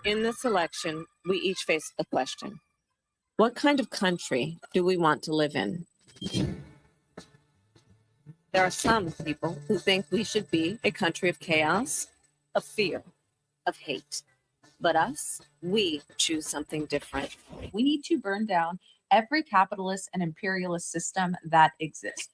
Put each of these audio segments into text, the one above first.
In this election, we each face a question. What kind of country do we want to live in? There are some people who think we should be a country of chaos, of fear, of hate. But us, we choose something different. We need to burn down every capitalist and imperialist system that exists.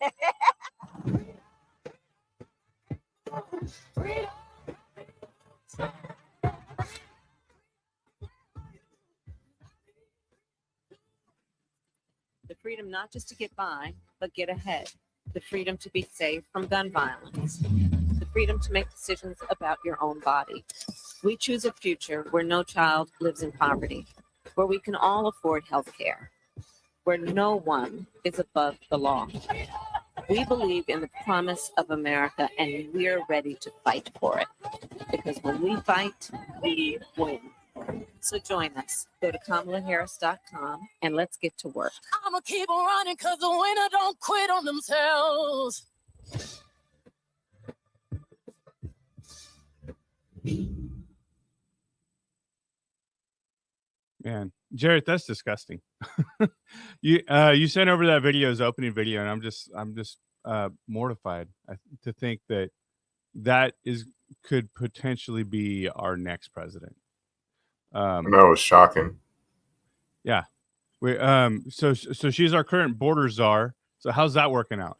The freedom not just to get by, but get ahead. The freedom to be safe from gun violence. The freedom to make decisions about your own body. We choose a future where no child lives in poverty, where we can all afford health care, where no one is above the law. We believe in the promise of America, and we're ready to fight for it. Because when we fight, we win. So join us. Go to KamalaHarris.com and let's get to work. I'ma keep on running because the winner don't quit on themselves. Man, Jarrett, that's disgusting. You sent over that video's opening video, and I'm just mortified to think that could potentially be our next president. That was shocking. Yeah, so she's our current border czar. So how's that working out?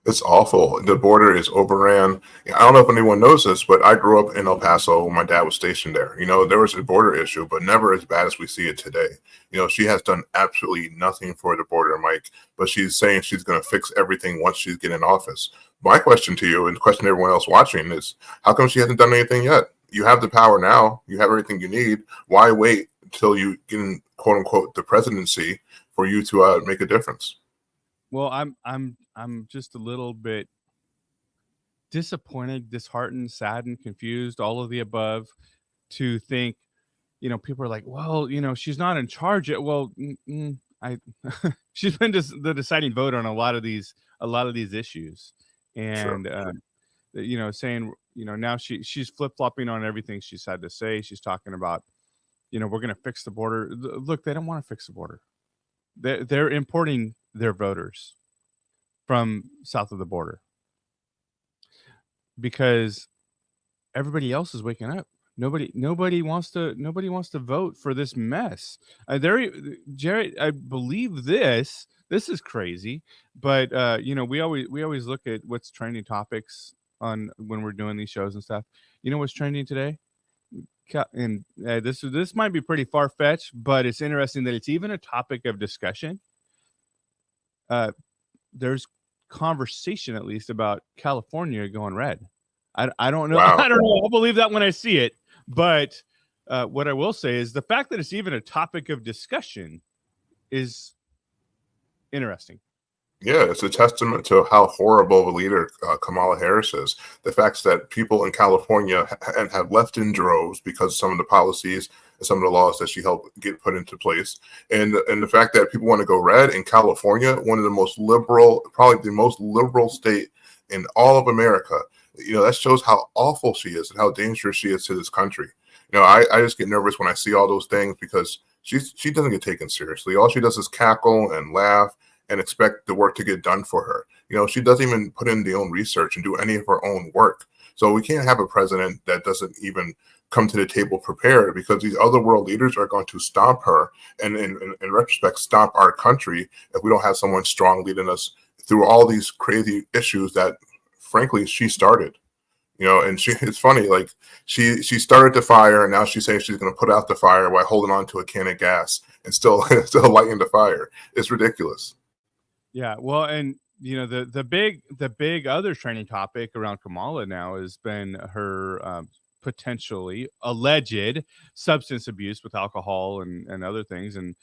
It's awful. The border is overran. I don't know if anyone knows this, but I grew up in El Paso when my dad was stationed there. There was a border issue, but never as bad as we see it today. She has done absolutely nothing for the border, Mike, but she's saying she's going to fix everything once she's getting in office. My question to you, and the question to everyone else watching, is how come she hasn't done anything yet? You have the power now. You have everything you need. Why wait until you get in, quote unquote, the presidency for you to make a difference? Well, I'm just a little bit disappointed, disheartened, saddened, confused, all of the above, to think, people are like, well, she's not in charge yet. Well, she's been the deciding vote on a lot of these issues, and Sure. saying, now she's flip-flopping on everything she's had to say. She's talking about, we're going to fix the border. Look, they don't want to fix the border. They're importing their voters from south of the border because everybody else is waking up. Nobody wants to vote for this mess. Jarrett, I believe this is crazy, but we always look at what's trending topics on when we're doing these shows and stuff. What's trending today? And this might be pretty far-fetched, but it's interesting that it's even a topic of discussion. There's conversation, at least, about California going red. I don't know. Wow. I don't know. I'll believe that when I see it. But what I will say is the fact that it's even a topic of discussion is interesting. Yeah, it's a testament to how horrible of a leader Kamala Harris is. The fact that people in California have left in droves because of some of the policies and some of the laws that she helped get put into place. And the fact that people want to go red in California, one of the most liberal, probably the most liberal state in all of America, that shows how awful she is and how dangerous she is to this country. I just get nervous when I see all those things because she doesn't get taken seriously. All she does is cackle and laugh and expect the work to get done for her. She doesn't even put in the own research and do any of her own work. So we can't have a president that doesn't even come to the table prepared, because these other world leaders are going to stop her and in retrospect, stop our country if we don't have someone strong leading us through all these crazy issues that, frankly, she started. And it's funny, like she started the fire and now she's saying she's going to put out the fire while holding on to a can of gas and still lighting the fire. It's ridiculous. Yeah, well, and the big other trending topic around Kamala now has been her potentially alleged substance abuse with alcohol and other things, and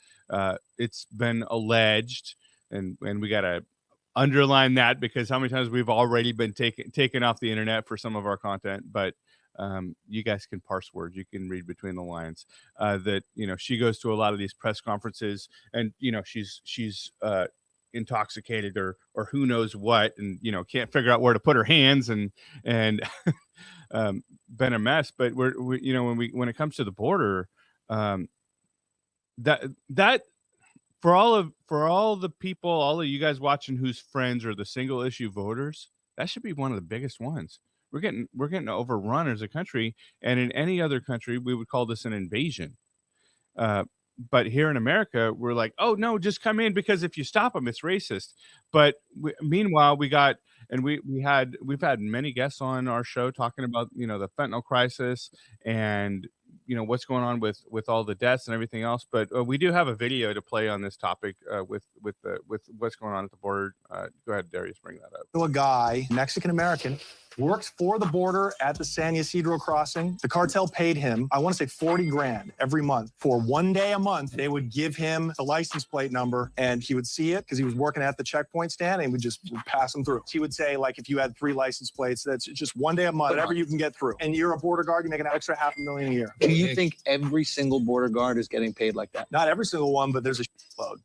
it's been alleged, and we gotta underline that because how many times we've already been taken off the internet for some of our content, but you guys can parse words, you can read between the lines, that she goes to a lot of these press conferences and she's intoxicated or who knows what, and can't figure out where to put her hands, and been a mess. But you know, when it comes to the border, that for all the people, all of you guys watching whose friends are the single issue voters, that should be one of the biggest ones. We're getting overrun as a country, and in any other country, we would call this an invasion. But here in America, we're like, oh no, just come in, because if you stop them, it's racist. But meanwhile, we've had many guests on our show talking about, you know, the fentanyl crisis and, you know, what's going on with all the deaths and everything else. But we do have a video to play on this topic with what's going on at the border. Go ahead, Darius, bring that up. A guy, Mexican American, works for the border at the San Ysidro crossing. The cartel paid him, I want to say 40 grand every month. For 1 day a month, they would give him the license plate number, and he would see it because he was working at the checkpoint stand, and would pass him through. He would say, like, if you had 3 license plates, that's just 1 day a month, whatever you can get through. And you're a border guard, you make an extra $500,000 a year. Do you think every single border guard is getting paid like that? Not every single one, but there's a load.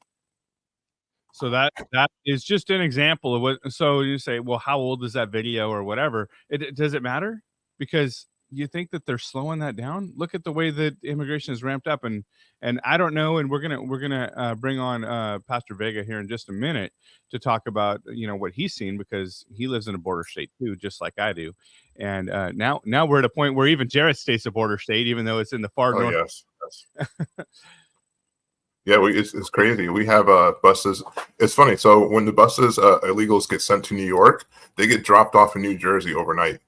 So that is just an example of what. So you say, well, how old is that video or whatever? Does it matter? Because you think that they're slowing that down? Look at the way that immigration is ramped up, and I don't know. And we're gonna bring on Pastor Vega here in just a minute to talk about, you know, what he's seen, because he lives in a border state too, just like I do. And now we're at a point where even Jarrett State's a border state, even though it's in the far north. Yes. Yeah, it's crazy. We have buses. It's funny. So when the buses illegals get sent to New York, they get dropped off in New Jersey overnight.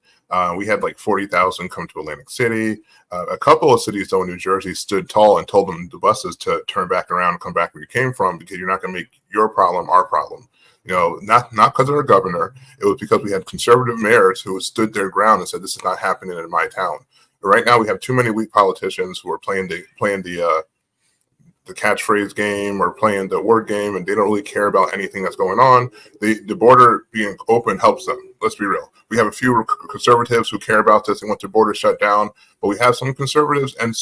We had like 40,000 come to Atlantic City. A couple of cities, though, in New Jersey stood tall and told them, the buses, to turn back around and come back where you came from, because you're not going to make your problem our problem. You know, not because of our governor. It was because we had conservative mayors who stood their ground and said, this is not happening in my town. But right now, we have too many weak politicians who are playing the catchphrase game or playing the word game, and they don't really care about anything that's going on. The border being open helps them. Let's be real. We have a few conservatives who care about this and want the border shut down, but we have some conservatives and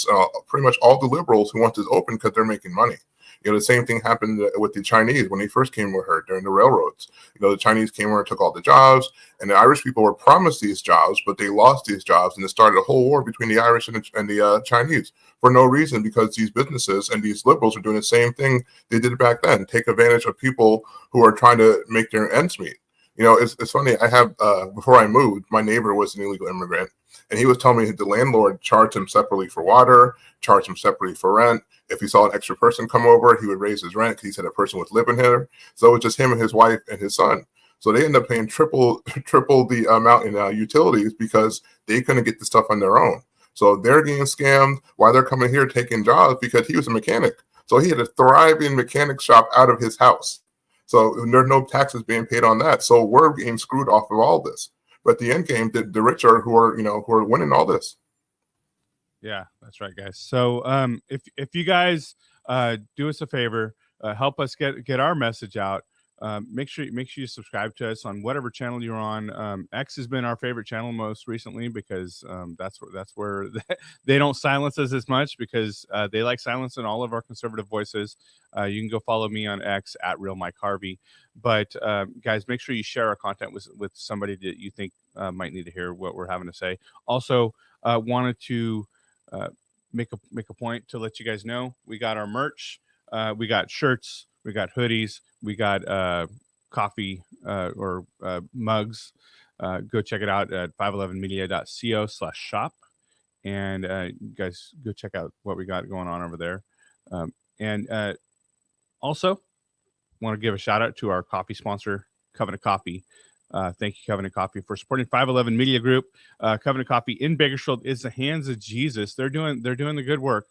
pretty much all the liberals who want this open because they're making money. You know, the same thing happened with the Chinese when they first came with her during the railroads. You know, the Chinese came over and took all the jobs, and the Irish people were promised these jobs, but they lost these jobs, and it started a whole war between the Irish and the Chinese for no reason, because these businesses and these liberals are doing the same thing they did back then, take advantage of people who are trying to make their ends meet. You know, it's funny. I have, before I moved, my neighbor was an illegal immigrant, and he was telling me the landlord charged him separately for water, charged him separately for rent. If he saw an extra person come over, he would raise his rent because he said a person was living here. So it was just him and his wife and his son. So they ended up paying triple the amount in utilities because they couldn't get the stuff on their own. So they're getting scammed while they're coming here taking jobs because he was a mechanic. So he had a thriving mechanic shop out of his house. So there's no taxes being paid on that. So we're getting screwed off of all this. But at the end game, the rich are who are winning all this. Yeah, that's right, guys. So if you guys do us a favor, help us get our message out. Make sure you subscribe to us on whatever channel you're on. X has been our favorite channel most recently because that's where they don't silence us as much, because they like silencing all of our conservative voices. You can go follow me on X at Real Mike Harvey. But guys, make sure you share our content with somebody that you think might need to hear what we're having to say. Also, wanted to make a point to let you guys know we got our merch. We got shirts. We got hoodies. We got coffee or mugs. Go check it out at 511media.co/shop. And you guys go check out what we got going on over there. And also want to give a shout out to our coffee sponsor, Covenant Coffee. Thank you, Covenant Coffee, for supporting 511 Media Group. Covenant Coffee in Bakersfield is the hands of Jesus. They're doing the good work.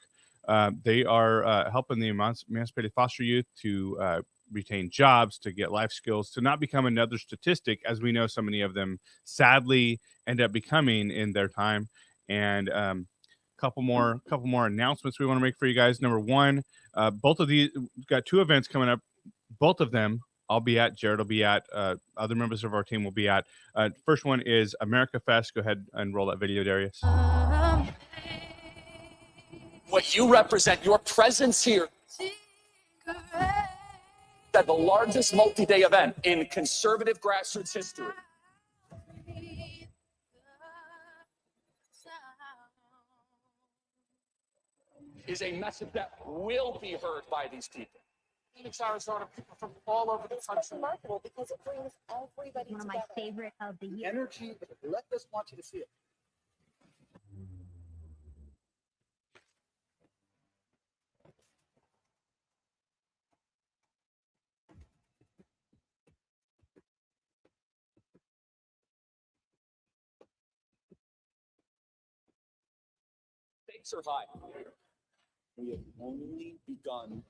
They are helping the emancipated foster youth to retain jobs, to get life skills, to not become another statistic, as we know so many of them sadly end up becoming in their time. And couple more announcements we want to make for you guys. Number one, both of these got 2 events coming up. Both of them I'll be at. Jarrett will be at. Other members of our team will be at. First one is America Fest. Go ahead and roll that video, Darius. What you represent, your presence here, at the largest multi-day event in conservative grassroots history. is a message that will be heard by these people. Phoenix, Arizona, people from all over the country. Remarkable because it brings everybody One of my together. favorite of the year. Energy, let us want you to see it. Stakes are high. We have only begun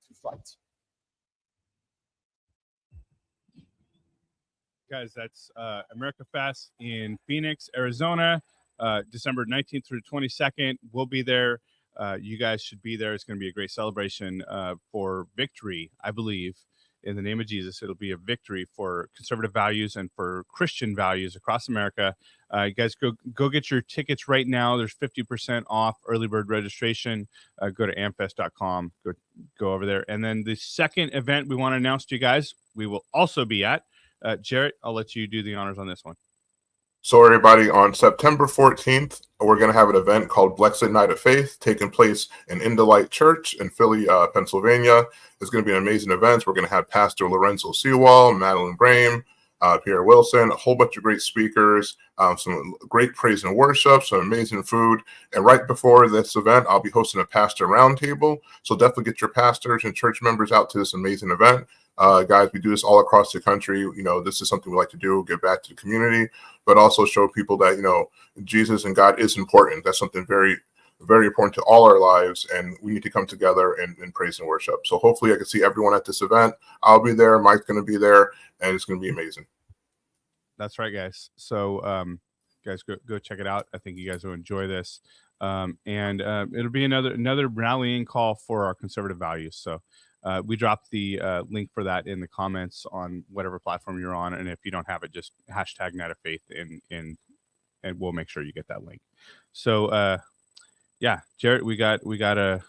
to fight. Guys, that's America Fest in Phoenix, Arizona, December 19th through 22nd. We'll be there. You guys should be there. It's going to be a great celebration for victory, I believe. In the name of Jesus, it'll be a victory for conservative values and for Christian values across America. You guys go get your tickets right now. There's 50% off early bird registration. Go to amfest.com. Go over there. And then the second event we want to announce to you guys, we will also be at. Jarrett, I'll let you do the honors on this one. So everybody, on September 14th, we're going to have an event called Blessed Night of Faith taking place in Indelight Church in Philly, Pennsylvania. It's going to be an amazing event. We're going to have Pastor Lorenzo Sewall, Madeline Brame, Pierre Wilson, a whole bunch of great speakers, some great praise and worship, some amazing food. And right before this event, I'll be hosting a pastor roundtable. So definitely get your pastors and church members out to this amazing event. Guys, we do this all across the country. You know, this is something we like to do, give back to the community, but also show people that, you know, Jesus and God is important. That's something very, very important to all our lives, and we need to come together and praise and worship. So hopefully I can see everyone at this event. I'll be there. Mike's going to be there, and it's going to be amazing. That's right, guys. So, guys, go check it out. I think you guys will enjoy this. And it'll be another rallying call for our conservative values. So, we dropped the link for that in the comments on whatever platform you're on, and if you don't have it, just hashtag Night of Faith and we'll make sure you get that link. So yeah, Jarrett, we got a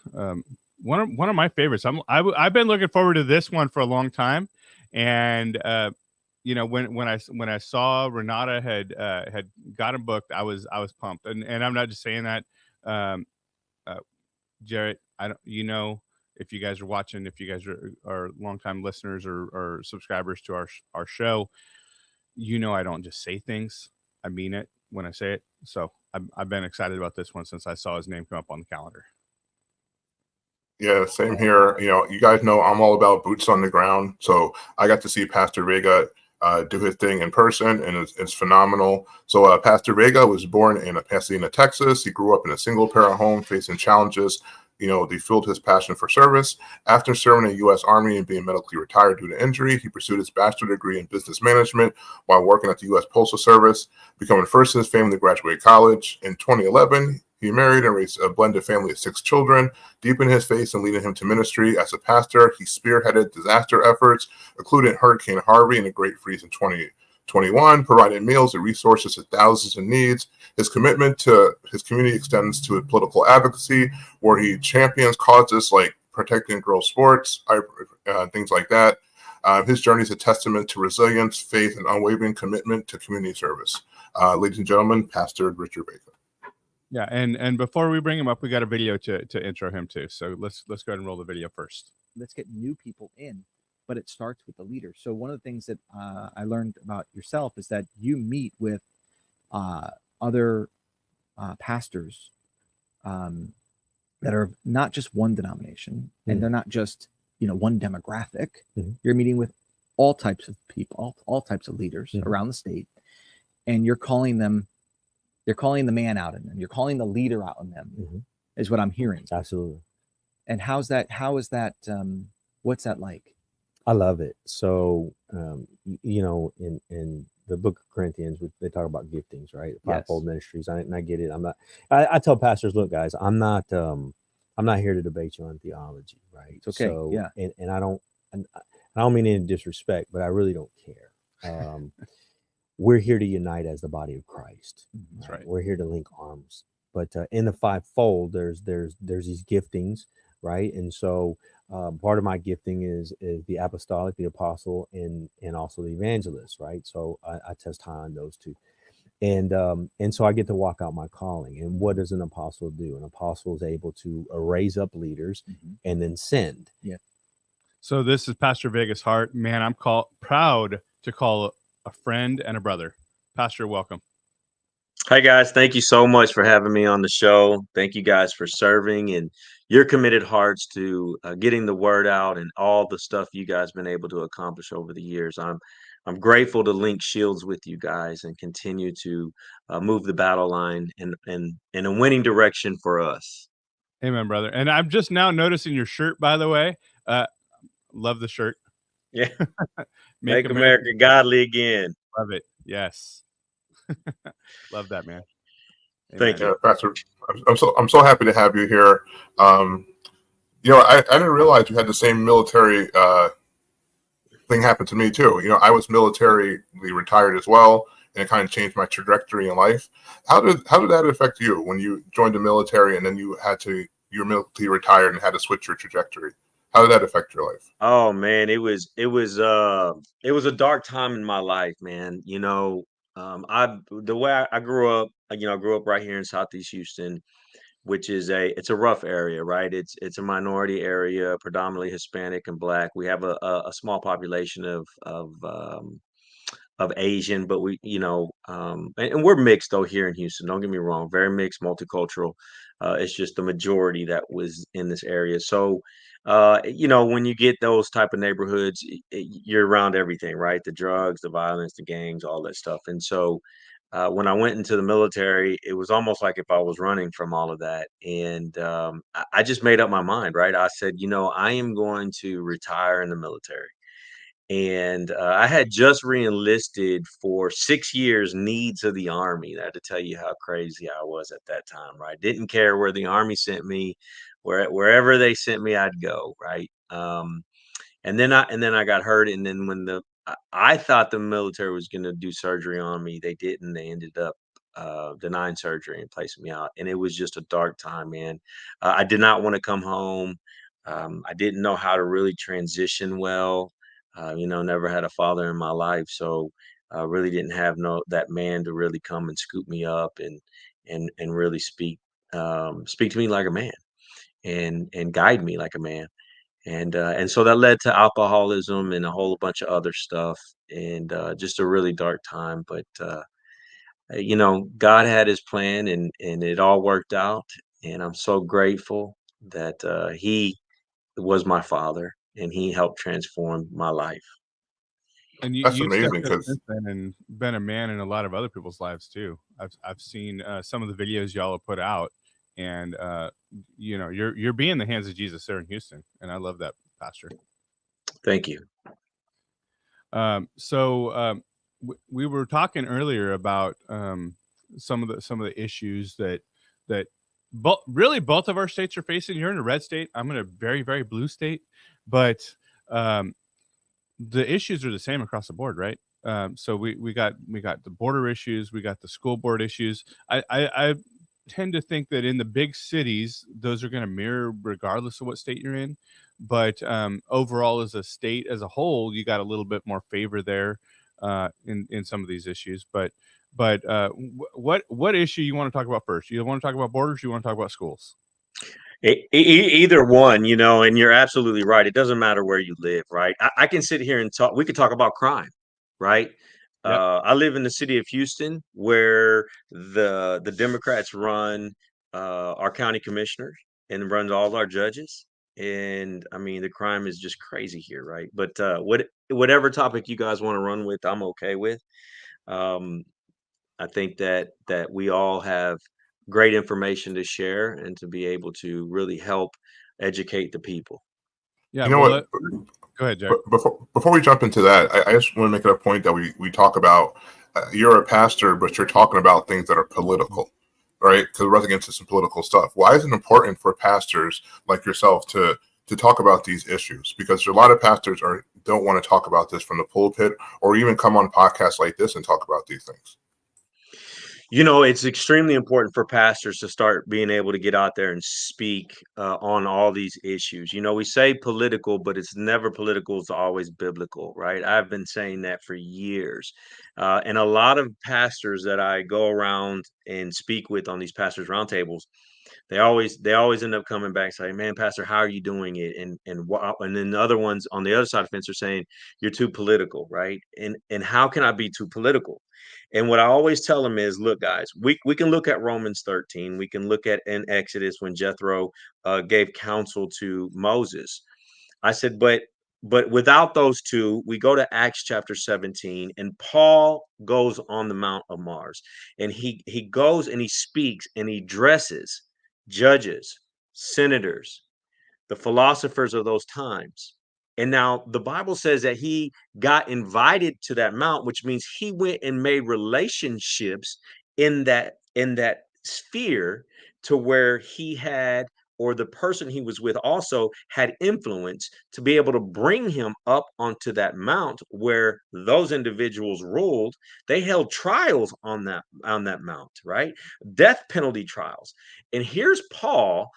one of my favorites. I've been looking forward to this one for a long time, and you know, when I saw Renata had gotten booked, I was pumped, and I'm not just saying that, Jarrett. I don't, you know. If you guys are watching, if you guys are longtime listeners or subscribers to our show, you know I don't just say things. I mean it when I say it. So I've been excited about this one since I saw his name come up on the calendar. Yeah, same here. You know, you guys know I'm all about boots on the ground. So I got to see Pastor Vega do his thing in person, and it's phenomenal. So Pastor Vega was born in Pasadena, Texas. He grew up in a single parent home facing challenges. You know, they fueled his passion for service. After serving in the U.S. Army and being medically retired due to injury, he pursued his bachelor's degree in business management while working at the U.S. Postal Service, becoming first in his family to graduate college. In 2011, he married and raised a blended family of 6 children. Deep in his faith and leading him to ministry as a pastor, he spearheaded disaster efforts, including Hurricane Harvey and the Great Freeze in 2021, providing meals and resources to thousands in needs. His commitment to his community extends to political advocacy, where he champions causes like protecting girls' sports, things like that. His journey is a testament to resilience, faith, and unwavering commitment to community service. Ladies and gentlemen, Pastor Richard Vega. Yeah, and before we bring him up, we got a video to intro him to. So let's go ahead and roll the video first. Let's get new people in, but it starts with the leader. So one of the things that I learned about yourself is that you meet with other pastors that are not just one denomination, and they're not just, you know, one demographic. You're meeting with all types of people, all types of leaders around the state, and you're calling them. You're calling the man out in them. You're calling the leader out in them, is what I'm hearing. Absolutely. And how is that? What's that like? I love it. So, you know, in the book of Corinthians, they talk about giftings, right? Fivefold ministries. And I get it. I tell pastors, look, guys, I'm not here to debate you on theology, right? It's okay. So, and I don't mean any disrespect, but I really don't care. We're here to unite as the body of Christ. That's right. We're here to link arms. But in the fivefold, there's these giftings, right? And so part of my gifting is the apostolic, the apostle, and also the evangelist, right? So I test high on those two. And so I get to walk out my calling. And what does an apostle do? An apostle is able to raise up leaders and then send. Yeah. So this is Pastor Vega's heart. Man, I'm proud to call a friend and a brother. Pastor, welcome. Hi, guys. Thank you so much for having me on the show. Thank you guys for serving and your committed hearts to getting the word out and all the stuff you guys been able to accomplish over the years. I'm grateful to link shields with you guys and continue to move the battle line in a winning direction for us. Amen, brother. And I'm just now noticing your shirt, by the way. Love the shirt. Yeah. Make America godly again. Love it. Yes. Love that, man. Thank you, Pastor. I'm so happy to have you here. I didn't realize you had the same military thing happen to me too. I was militarily retired as well, and it kind of changed my trajectory in life. How did that affect you when you joined the military and then you were military retired and had to switch your trajectory? How did that affect your life? Oh man, it was a dark time in my life, man. The way I grew up, I grew up right here in Southeast Houston, which is it's a rough area, right? It's a minority area, predominantly Hispanic and Black. We have a small population of Asian, but and we're mixed though here in Houston. Don't get me wrong, very mixed, multicultural. It's just the majority that was in this area. So, when you get those type of neighborhoods, you're around everything, right? The drugs, the violence, the gangs, all that stuff. And so, when I went into the military, it was almost like if I was running from all of that. And I just made up my mind, right? I said, I am going to retire in the military. And I had just re-enlisted for 6 years, needs of the Army. I had to tell you how crazy I was at that time, right? Didn't care where the Army sent me, wherever they sent me, I'd go, right? And then I got hurt, and then when I thought the military was going to do surgery on me, they didn't. They ended up denying surgery and placing me out, and it was just a dark time, man. I did not want to come home. I didn't know how to really transition well. Never had a father in my life, so really didn't have that man to really come and scoop me up and really speak to me like a man and guide me like a man. And so that led to alcoholism and a whole bunch of other stuff, and just a really dark time. But God had His plan, and it all worked out. And I'm so grateful that He was my father, and He helped transform my life. And That's you've amazing, stepped up since then and been a man in a lot of other people's lives too. I've seen some of the videos y'all have put out, and you're being the hands of Jesus there in Houston, and I love that, Pastor. Thank you. We were talking earlier about some of the issues that both of our states are facing. You're in a red state. I'm in a very, very blue state, but the issues are the same across the board, right? So we got the border issues, we got the school board issues. I tend to think that in the big cities, those are going to mirror regardless of what state you're in. But overall, as a state as a whole, you got a little bit more favor there in some of these issues. But what issue you want to talk about first? You want to talk about borders? You want to talk about schools? Either one, and you're absolutely right. It doesn't matter where you live, right? I can sit here and talk. We could talk about crime, right? Yep. I live in the city of Houston, where the Democrats run our county commissioners and runs all our judges. And I mean, the crime is just crazy here, right? But whatever topic you guys want to run with, I'm okay with. I think that we all have great information to share and to be able to really help educate the people. Yeah. What? Go ahead, Jared. Before we jump into that, I just want to make it a point that we talk about, you're a pastor, but you're talking about things that are political, right? Because we're against some political stuff. Why is it important for pastors like yourself to talk about these issues? Because a lot of pastors don't want to talk about this from the pulpit, or even come on podcasts like this and talk about these things. You know, it's extremely important for pastors to start being able to get out there and speak on all these issues. You know, we say political, but it's never political. It's always biblical, right? I've been saying that for years. And a lot of pastors that I go around and speak with on these pastors roundtables, they always end up coming back saying, "Man, Pastor, how are you doing it?" And then the other ones on the other side of the fence are saying, "You're too political, right?" And how can I be too political? And what I always tell them is, look, guys, we can look at Romans 13. We can look at in Exodus when Jethro gave counsel to Moses. I said, but without those two, we go to Acts chapter 17, and Paul goes on the Mount of Mars, and he goes and he speaks and he dresses judges, senators, the philosophers of those times. And now the Bible says that he got invited to that mount, which means he went and made relationships in that sphere to where he had, or the person he was with also had influence to be able to bring him up onto that mount where those individuals ruled. They held trials on that mount, right? Death penalty trials. And here's Paul.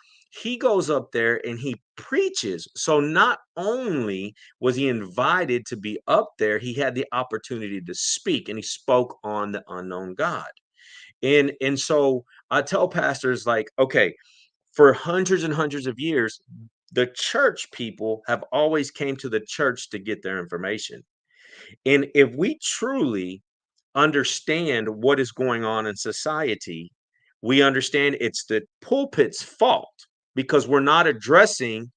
He goes up there and he preaches. So not only was he invited to be up there, he had the opportunity to speak, and he spoke on the unknown God. And so I tell pastors, like, okay, for hundreds and hundreds of years, the church people have always came to the church to get their information. And if we truly understand what is going on in society, we understand it's the pulpit's fault because we're not addressing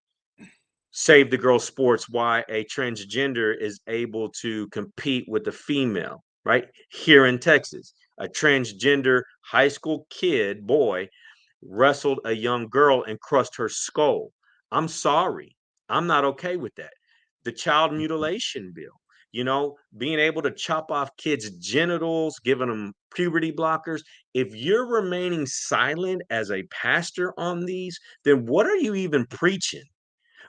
Save the Girl Sports, why a transgender is able to compete with a female, right? Here in Texas, a transgender high school boy, wrestled a young girl and crushed her skull. I'm sorry. I'm not okay with that. The child mutilation bill, being able to chop off kids' genitals, giving them puberty blockers. If you're remaining silent as a pastor on these, then what are you even preaching?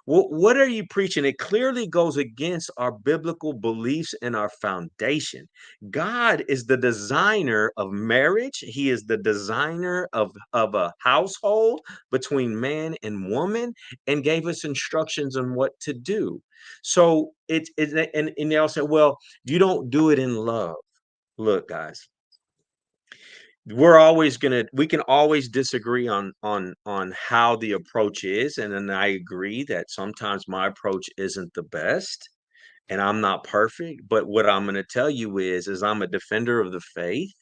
What are you preaching? It clearly goes against our biblical beliefs and our foundation. God is the designer of marriage. He is the designer of a household between man and woman, and gave us instructions on what to do. So and they all say, well, you don't do it in love. Look, guys, we can always disagree on how the approach is, and then I agree that sometimes my approach isn't the best and I'm not perfect, but what I'm going to tell you is I'm a defender of the faith,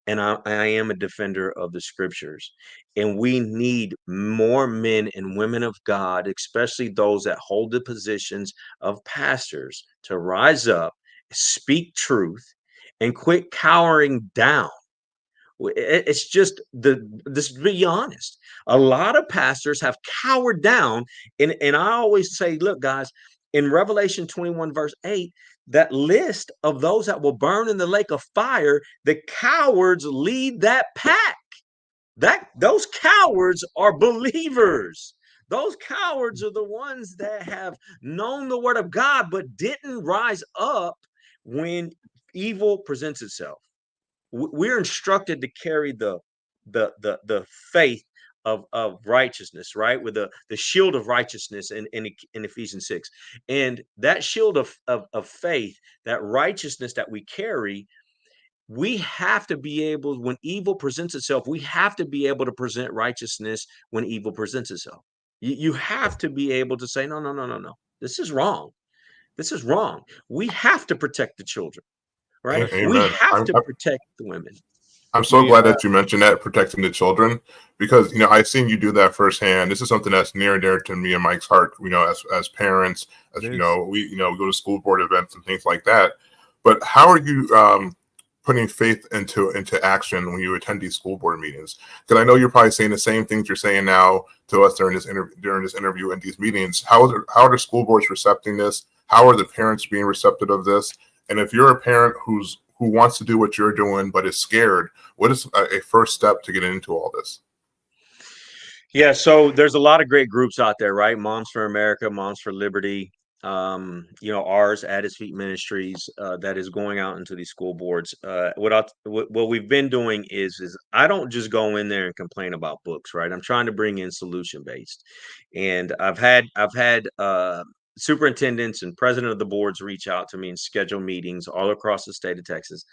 and I am a defender of the scriptures, and we need more men and women of God, especially those that hold the positions of pastors, to rise up, speak truth, and quit cowering down. It's just this, to be honest, a lot of pastors have cowered down. And I always say, look, guys, in Revelation 21, verse 8, that list of those that will burn in the lake of fire, the cowards lead that pack. Those cowards are believers. Those cowards are the ones that have known the word of God, but didn't rise up when evil presents itself. We're instructed to carry the faith of righteousness, right? With the shield of righteousness in Ephesians 6. And that shield of faith, that righteousness that we carry, we have to be able, when evil presents itself, we have to be able to present righteousness when evil presents itself. You have to be able to say, no. This is wrong. This is wrong. We have to protect the children. Right? Amen. We have to protect the women. I'm so glad that you mentioned that, protecting the children, because I've seen you do that firsthand. This is something that's near and dear to me and Mike's heart. As parents, we go to school board events and things like that. But how are you putting faith into action when you attend these school board meetings? Because I know you're probably saying the same things you're saying now to us during this interview and these meetings. How are the school boards recepting this? How are the parents being receptive of this? And if you're a parent who wants to do what you're doing but is scared, what is a first step to get into all this? Yeah, so there's a lot of great groups out there, right? Moms for America, Moms for Liberty. ours at His Feet Ministries, that is going out into these school boards. What we've been doing is I don't just go in there and complain about books, right? I'm trying to bring in solution based, and I've had superintendents and president of the boards reach out to me and schedule meetings all across the state of Texas,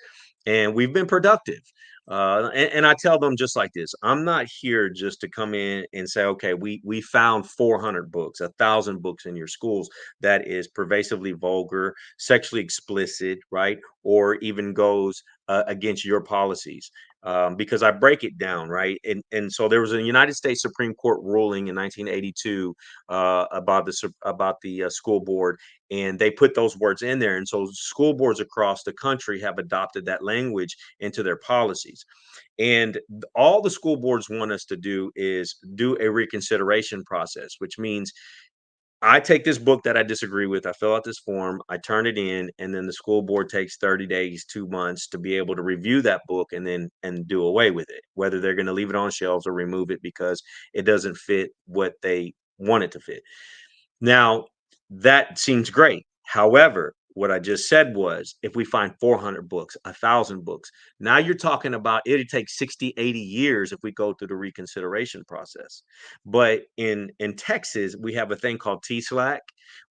and we've been productive. And I tell them just like this: I'm not here just to come in and say, okay, we found 400 books, 1,000 books in your schools that is pervasively vulgar, sexually explicit, right, or even goes against your policies. Because I break it down, right, and so there was a United States Supreme Court ruling in 1982 about the school board, and they put those words in there, and so school boards across the country have adopted that language into their policies. And all the school boards want us to do is do a reconsideration process, which means I take this book that I disagree with, I fill out this form, I turn it in, and then the school board takes 30 days, 2 months to be able to review that book and do away with it, whether they're going to leave it on shelves or remove it because it doesn't fit what they want it to fit. Now, that seems great. However, what I just said was if we find 400 books, 1,000 books, now you're talking about it'll take 60, 80 years if we go through the reconsideration process. But in Texas, we have a thing called TSLAC.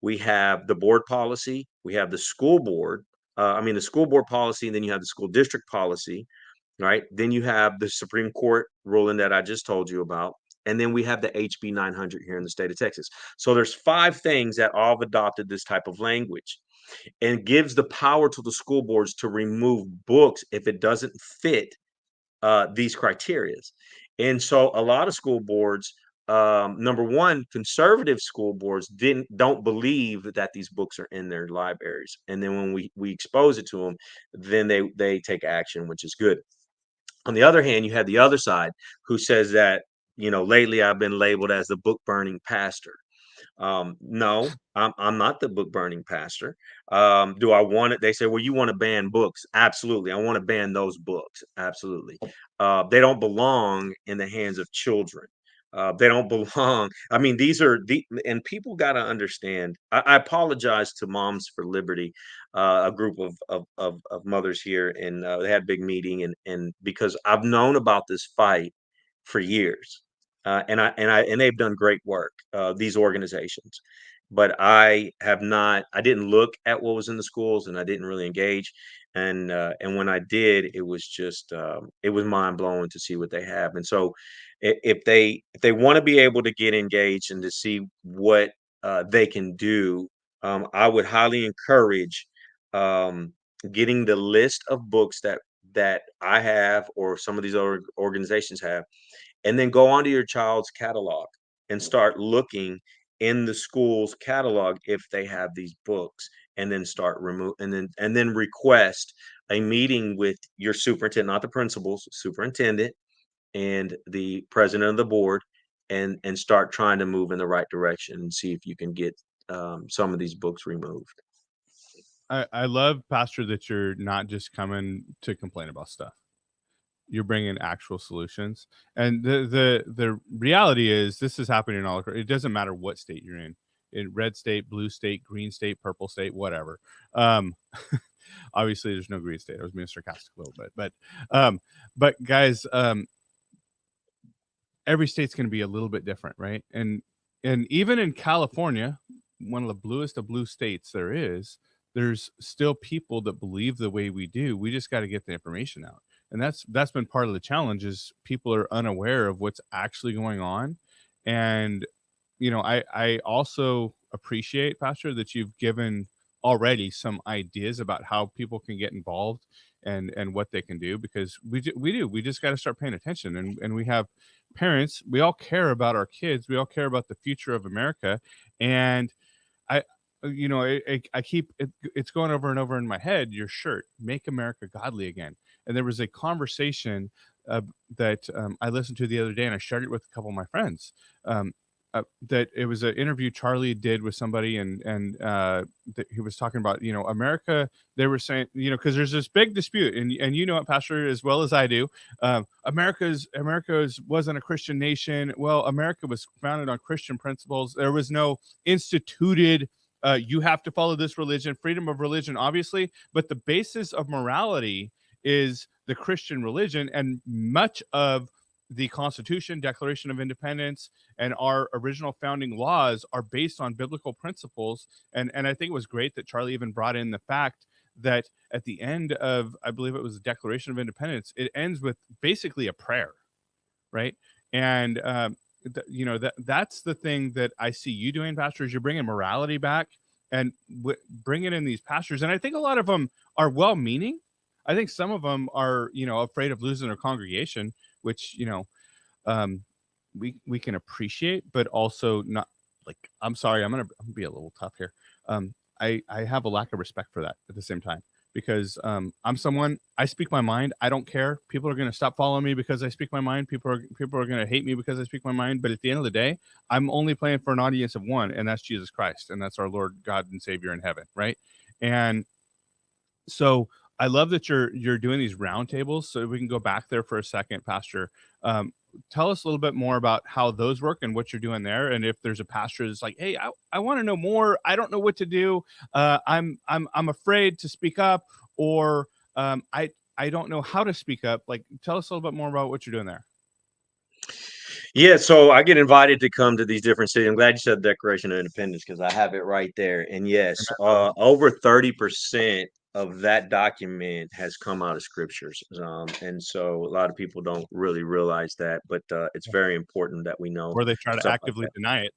We have the board policy. We have the school board. The school board policy, and then you have the school district policy, right? Then you have the Supreme Court ruling that I just told you about. And then we have the HB 900 here in the state of Texas. So there's 5 things that all have adopted this type of language, and gives the power to the school boards to remove books if it doesn't fit these criterias. And so a lot of school boards, number one, conservative school boards don't believe that these books are in their libraries. And then when we expose it to them, then they take action, which is good. On the other hand, you have the other side who says that, lately I've been labeled as the book burning pastor. No, I'm not the book burning pastor. Do I want it? They say, well, you want to ban books? Absolutely. I want to ban those books. Absolutely. They don't belong in the hands of children. They don't belong. I mean, and people got to understand. I apologize to Moms for Liberty, a group of mothers here, and they had a big meeting, and because I've known about this fight for years. And they've done great work, these organizations, but I didn't look at what was in the schools, and I didn't really engage. And when I did, it was just it was mind blowing to see what they have. And so if they want to be able to get engaged and to see what they can do, I would highly encourage getting the list of books that I have or some of these other organizations have, and then go onto your child's catalog and start looking in the school's catalog if they have these books, and then start and then request a meeting with your superintendent, not the principals, superintendent, and the president of the board, and start trying to move in the right direction and see if you can get some of these books removed. I love, Pastor, that you're not just coming to complain about stuff. You're bringing actual solutions. And the reality is this is happening all across. It doesn't matter what state you're in red state, blue state, green state, purple state, whatever. Obviously there's no green state. I was being sarcastic a little bit, but guys, every state's going to be a little bit different, right? And even in California, one of the bluest of blue states there is, there's still people that believe the way we do. We just got to get the information out. And that's been part of the challenge, is people are unaware of what's actually going on. And, I also appreciate, Pastor, that you've given already some ideas about how people can get involved and what they can do, because we just got to start paying attention. And we have parents, we all care about our kids. We all care about the future of America. And I keep it's going over and over in my head, your shirt, Make America Godly Again. And there was a conversation that I listened to the other day, and I shared it with a couple of my friends, that it was an interview Charlie did with somebody, and that he was talking about, America. They were saying, because there's this big dispute, and it, Pastor, as well as I do. America wasn't a Christian nation. Well, America was founded on Christian principles. There was no instituted you have to follow this religion, freedom of religion, obviously, but the basis of morality is the Christian religion, and much of the Constitution, Declaration of Independence, and our original founding laws are based on biblical principles. And I think it was great that Charlie even brought in the fact that at the end of, I believe it was the Declaration of Independence, it ends with basically a prayer, right? And that's the thing that I see you doing, Pastor, is you're bringing morality back and bringing in these pastors. And I think a lot of them are well-meaning. I think some of them are, afraid of losing their congregation, which, we can appreciate, but also not. Like, I'm sorry, I'm gonna be a little tough here. I have a lack of respect for that at the same time, because I'm someone, I speak my mind. I don't care. People are going to stop following me because I speak my mind. People are going to hate me because I speak my mind. But at the end of the day, I'm only playing for an audience of one, and that's Jesus Christ, and that's our Lord, God, and Savior in heaven, right? And so I love that you're doing these roundtables. So we can go back there for a second, Pastor. Tell us a little bit more about how those work and what you're doing there. And if there's a pastor that's like, hey, I want to know more. I don't know what to do. I'm afraid to speak up, or I don't know how to speak up. Like, tell us a little bit more about what you're doing there. Yeah, so I get invited to come to these different cities. I'm glad you said Declaration of Independence, because I have it right there. And yes, over 30% of that document has come out of scriptures. And so a lot of people don't really realize that, but it's very important that we know. Or they try to actively deny it.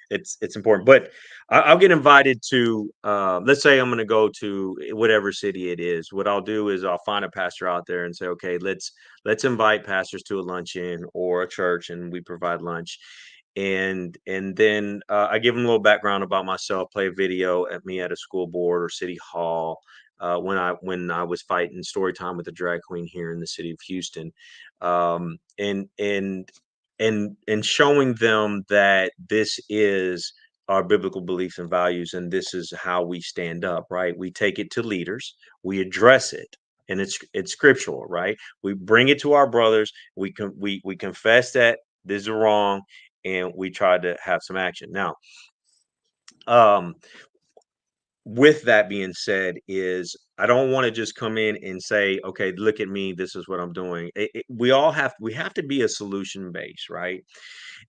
It's important. But I'll get invited to, let's say I'm going to go to whatever city it is. What I'll do is I'll find a pastor out there and say, okay, let's invite pastors to a luncheon or a church, and we provide lunch. And then I give them a little background about myself, play a video at me at a school board or city hall, when I was fighting story time with a drag queen here in the city of Houston, and showing them that this is our biblical beliefs and values, and this is how we stand up, right? We take it to leaders, we address it, and it's scriptural, right? We bring it to our brothers, we confess that this is wrong, and we try to have some action. Now, with that being said, is I don't want to just come in and say, okay, look at me, this is what I'm doing. We have to be a solution based, right?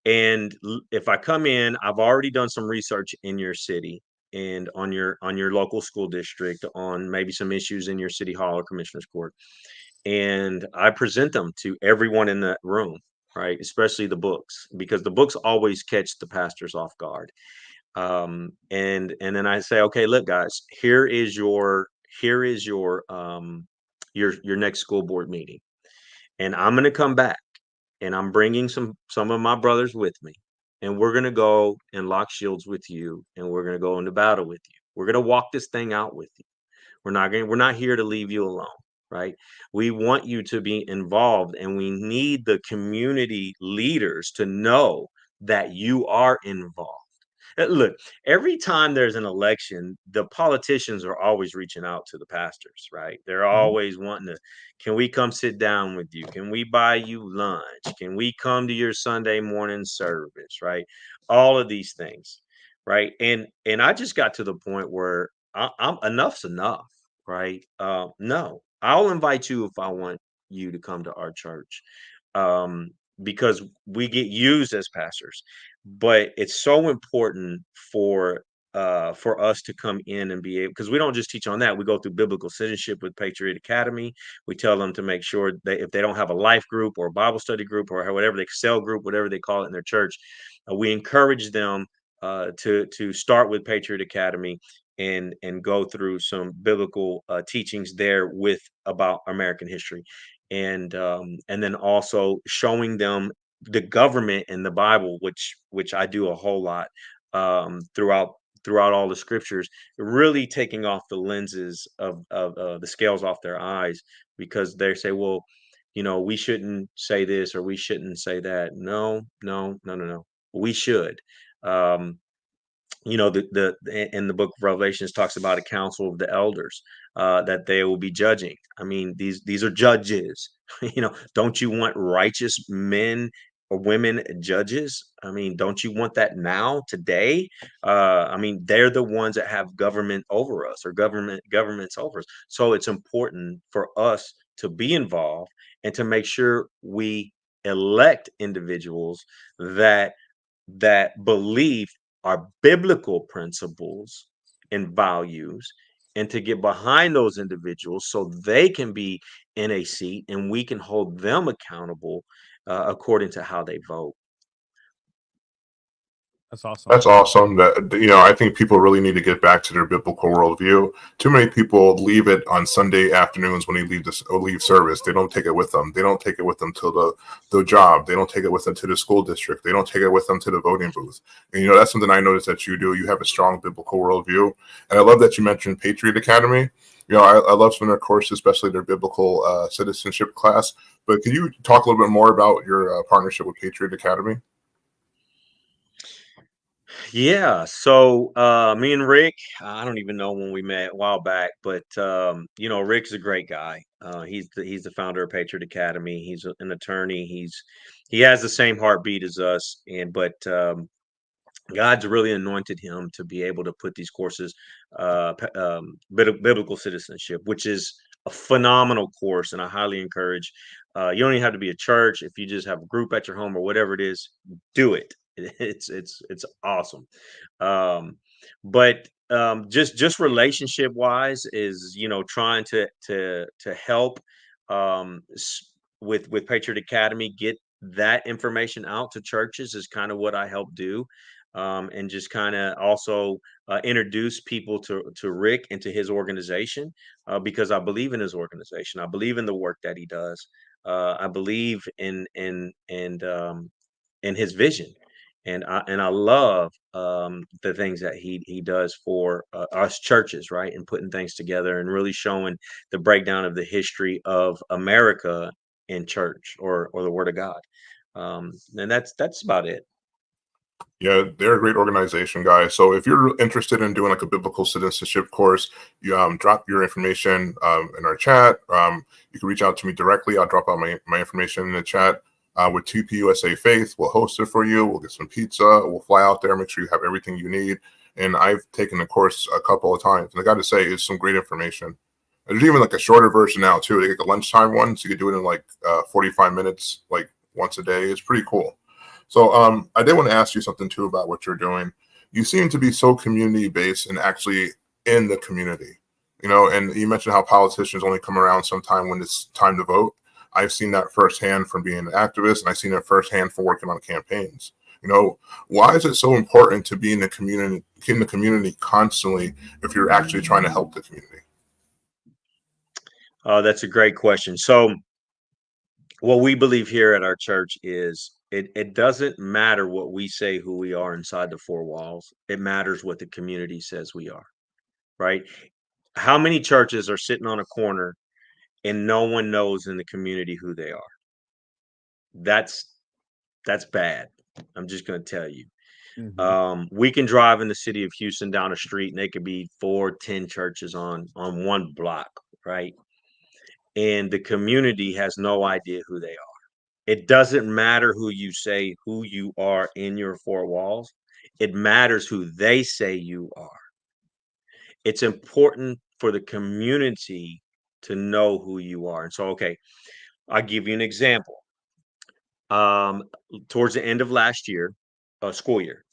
And if I come in, I've already done some research in your city and on your local school district, on maybe some issues in your city hall or commissioner's court, and I present them to everyone in that room, right? Especially the books, because the books always catch the pastors off guard. And then I say, okay, look, guys, here is your next school board meeting, and I'm going to come back, and I'm bringing some of my brothers with me, and we're going to go and lock shields with you, and we're going to go into battle with you. We're going to walk this thing out with you. We're not here to leave you alone, right? We want you to be involved, and we need the community leaders to know that you are involved. Look, every time there's an election, the politicians are always reaching out to the pastors, right? They're always wanting to, can we come sit down with you? Can we buy you lunch? Can we come to your Sunday morning service, right? All of these things, right? And I just got to the point where I'm enough's enough, right? No, I'll invite you if I want you to come to our church. Because we get used as pastors, but it's so important for us to come in and be able, because we don't just teach on that. We go through biblical citizenship with Patriot Academy. We tell them to make sure that if they don't have a life group or a Bible study group or whatever, the cell group, whatever they call it in their church, we encourage them to start with Patriot Academy and go through some biblical teachings there about American history. And then also showing them the government in the Bible, which I do a whole lot throughout all the scriptures, really taking off the lenses of the scales off their eyes, because they say, well, we shouldn't say this or we shouldn't say that. No. We should. In the book of Revelations talks about a council of the elders that they will be judging. I mean, these are judges. Don't you want righteous men women judges. I mean, don't you want that now, today? I mean, they're the ones that have government over us, or governments over us. So it's important for us to be involved and to make sure we elect individuals that believe our biblical principles and values, and to get behind those individuals so they can be in a seat and we can hold them accountable according to how they vote. That's awesome. That's awesome. That, you know, I think people really need to get back to their biblical worldview. Too many people leave it on Sunday afternoons when they leave service. They don't take it with them. They don't take it with them to the job. They don't take it with them to the school district. They don't take it with them to the voting booth. And you know, that's something I noticed that you do. You have a strong biblical worldview, and I love that you mentioned Patriot Academy. You know, I love some of their courses, especially their biblical citizenship class. But can you talk a little bit more about your partnership with Patriot Academy? Yeah, so me and Rick, I don't even know when we met a while back, but you know, Rick's a great guy. He's the founder of Patriot Academy. He's an attorney. He has the same heartbeat as us, but God's really anointed him to be able to put these courses, biblical citizenship, which is a phenomenal course, and I highly encourage. You don't even have to be a church. If you just have a group at your home or whatever it is, do it. It's awesome. But just relationship wise is, you know, trying to help with Patriot Academy get that information out to churches is kind of what I help do. And just kind of also introduce people to Rick and to his organization, because I believe in his organization. I believe in the work that he does. I believe in his vision, and I love the things that he does for us churches, right? And putting things together and really showing the breakdown of the history of America in church, or the Word of God. And that's about it. Yeah, they're a great organization, guys. So if you're interested in doing like a biblical citizenship course, you drop your information in our chat. You can reach out to me directly. I'll drop out my information in the chat. With TPUSA Faith, we'll host it for you. We'll get some pizza. We'll fly out there, make sure you have everything you need. And I've taken the course a couple of times, and I got to say, it's some great information. There's even like a shorter version now too. They get the lunchtime one, so you can do it in like 45 minutes, like once a day. It's pretty cool. So I did want to ask you something too about what you're doing. You seem to be so community based and actually in the community, you know, and you mentioned how politicians only come around sometime when it's time to vote. I've seen that firsthand from being an activist, and I've seen it firsthand from working on campaigns. You know, why is it so important to be in the community constantly if you're actually trying to help the community? That's a great question. So what we believe here at our church is it doesn't matter what we say who we are inside the four walls. It matters what the community says we are, right? How many churches are sitting on a corner and no one knows in the community who they are? That's bad. I'm just going to tell you. We can drive in the city of Houston down a street and they could be 4-10 churches on one block, right? And the community has no idea who they are. It doesn't matter who you say who you are in your four walls. It matters who they say you are. It's important for the community to know who you are. And so, okay, I'll give you an example. Towards the end of last year, school year,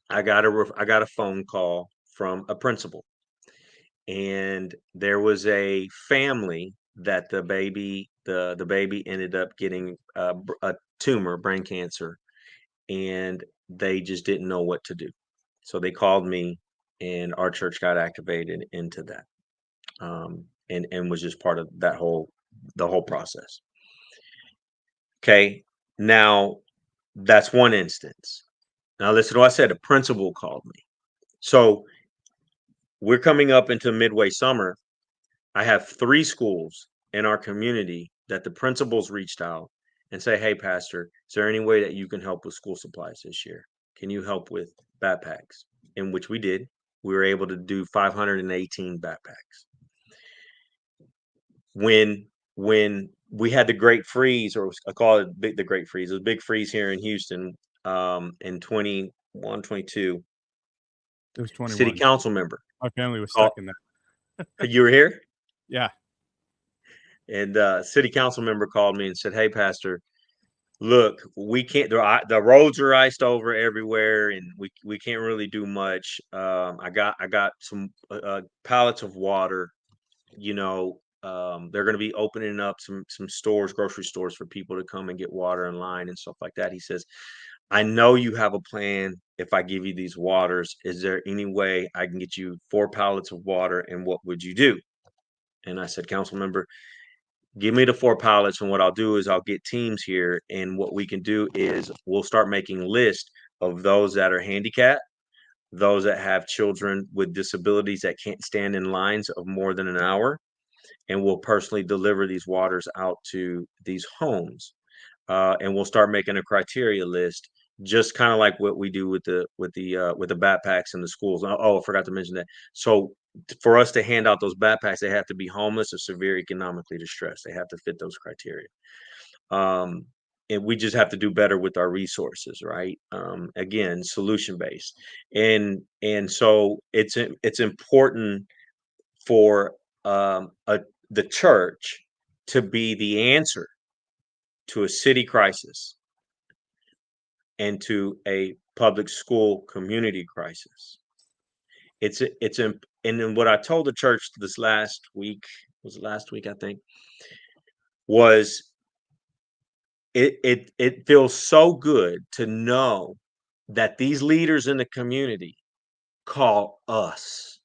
I got a phone call from a principal, and there was a family that the baby ended up getting a tumor, brain cancer, and they just didn't know what to do. So they called me, and our church got activated into that, and was just part of the whole process. Okay, now that's one instance. Now listen to what I said. A principal called me. So we're coming up into midway summer. I have 3 schools in our community that the principals reached out and say, "Hey, Pastor, is there any way that you can help with school supplies this year? Can you help with backpacks?" In which we did. We were able to do 518 backpacks. When we had the Great Freeze, or I call it the Great Freeze. It was a big freeze here in Houston in 21, 22. It was 21. City council member. My family was called- stuck in that. You were here? Yeah. And city council member called me and said, "Hey, Pastor, look, we can't. The roads are iced over everywhere, and we can't really do much. I got some pallets of water. You know, they're going to be opening up some stores, grocery stores, for people to come and get water in line and stuff like that." He says, "I know you have a plan. If I give you these waters, is there any way I can get you 4 pallets of water, and what would you do?" And I said, "Council member, give me the 4 pallets, and what I'll do is I'll get teams here, and what we can do is we'll start making lists of those that are handicapped, those that have children with disabilities that can't stand in lines of more than an hour, and we'll personally deliver these waters out to these homes. And we'll start making a criteria list, just kind of like what we do with the backpacks in the schools." Oh, I forgot to mention that. So for us to hand out those backpacks, they have to be homeless or severe economically distressed. They have to fit those criteria. And we just have to do better with our resources, right? Again, solution based, and so it's important for the church to be the answer to a city crisis and to a public school community crisis. And then what I told the church this last week, I think, was it feels so good to know that these leaders in the community call us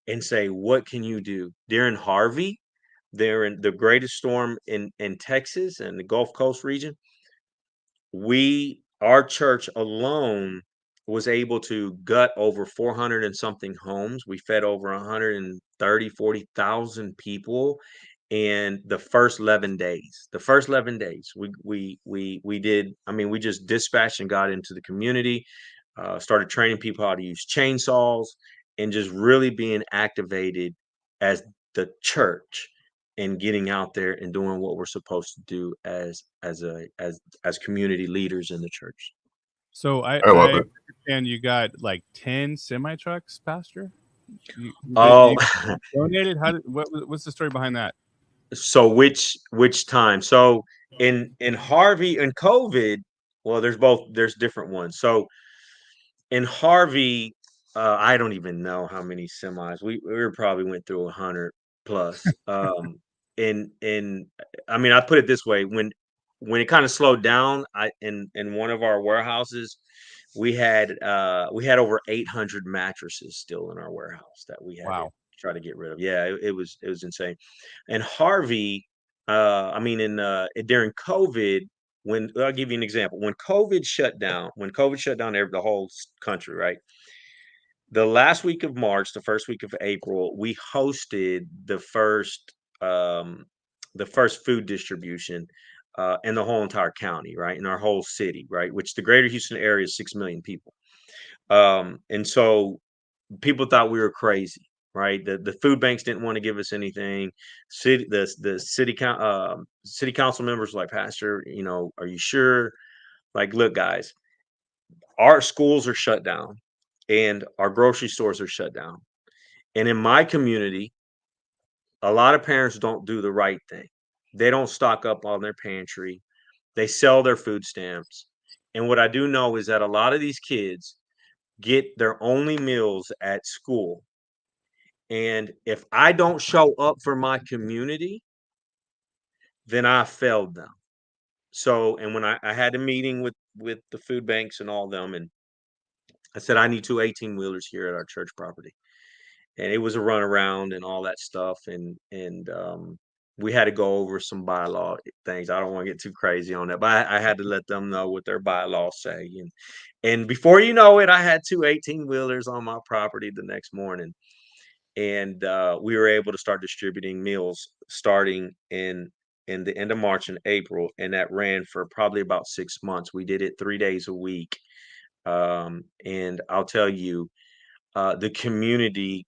and say, "What can you do?" During Harvey, they're in the greatest storm in Texas and the Gulf Coast region. Our church alone was able to gut over 400 and something homes. We fed over 130,000-40,000 people in the first 11 days. We did. I mean, we just dispatched and got into the community, started training people how to use chainsaws, and just really being activated as the church and getting out there and doing what we're supposed to do as community leaders in the church. So I love it. understand you got like 10 semi trucks, Pastor. You donated. What's the story behind that? So which time? So in Harvey and COVID, well, there's different ones. So in Harvey, I don't even know how many semis. We probably went through 100 plus. And I mean, I put it this way: when it kind of slowed down, in one of our warehouses, we had over 800 mattresses still in our warehouse that we had to try to get rid of. Yeah, it was insane. And Harvey, I mean, during COVID, I'll give you an example. When COVID shut down the whole country, right? The last week of March, the first week of April, we hosted the first food distribution in the whole entire county, right? In our whole city, right? Which the greater Houston area is 6 million people. And so people thought we were crazy, right? The food banks didn't want to give us anything. The city council members were like, "Pastor, are you sure?" Like, look, guys, our schools are shut down and our grocery stores are shut down. And in my community, a lot of parents don't do the right thing. They don't stock up on their pantry. They sell their food stamps. And what I do know is that a lot of these kids get their only meals at school. And if I don't show up for my community, then I failed them. So, and when I had a meeting with the food banks and all of them, and I said, "I need 2 18-wheelers here at our church property." And it was a runaround and all that stuff. And we had to go over some bylaw things. I don't want to get too crazy on that, but I had to let them know what their bylaws say. And before you know it, I had 2 18-wheelers on my property the next morning. And we were able to start distributing meals starting in the end of March and April. And that ran for probably about 6 months. We did it 3 days a week. And I'll tell you, the community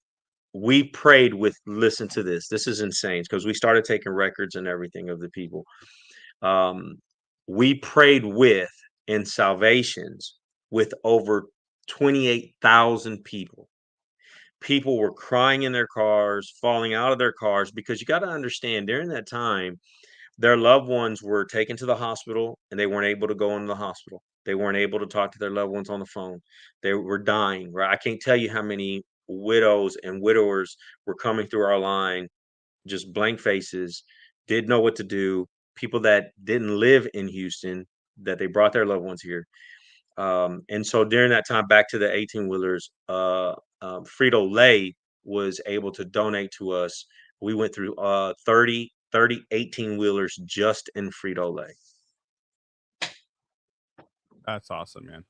we prayed with, listen to this. This is insane, because we started taking records and everything of the people. We prayed with in salvations with over 28,000 people. People were crying in their cars, falling out of their cars, because you got to understand, during that time, their loved ones were taken to the hospital and they weren't able to go into the hospital. They weren't able to talk to their loved ones on the phone. They were dying, right? I can't tell you how many widows and widowers were coming through our line, just blank faces, didn't know what to do. People that didn't live in Houston, that they brought their loved ones here. And so during that time, back to the 18 wheelers, Frito-Lay was able to donate to us. We went through 30 18 wheelers just in Frito-Lay. That's awesome, man.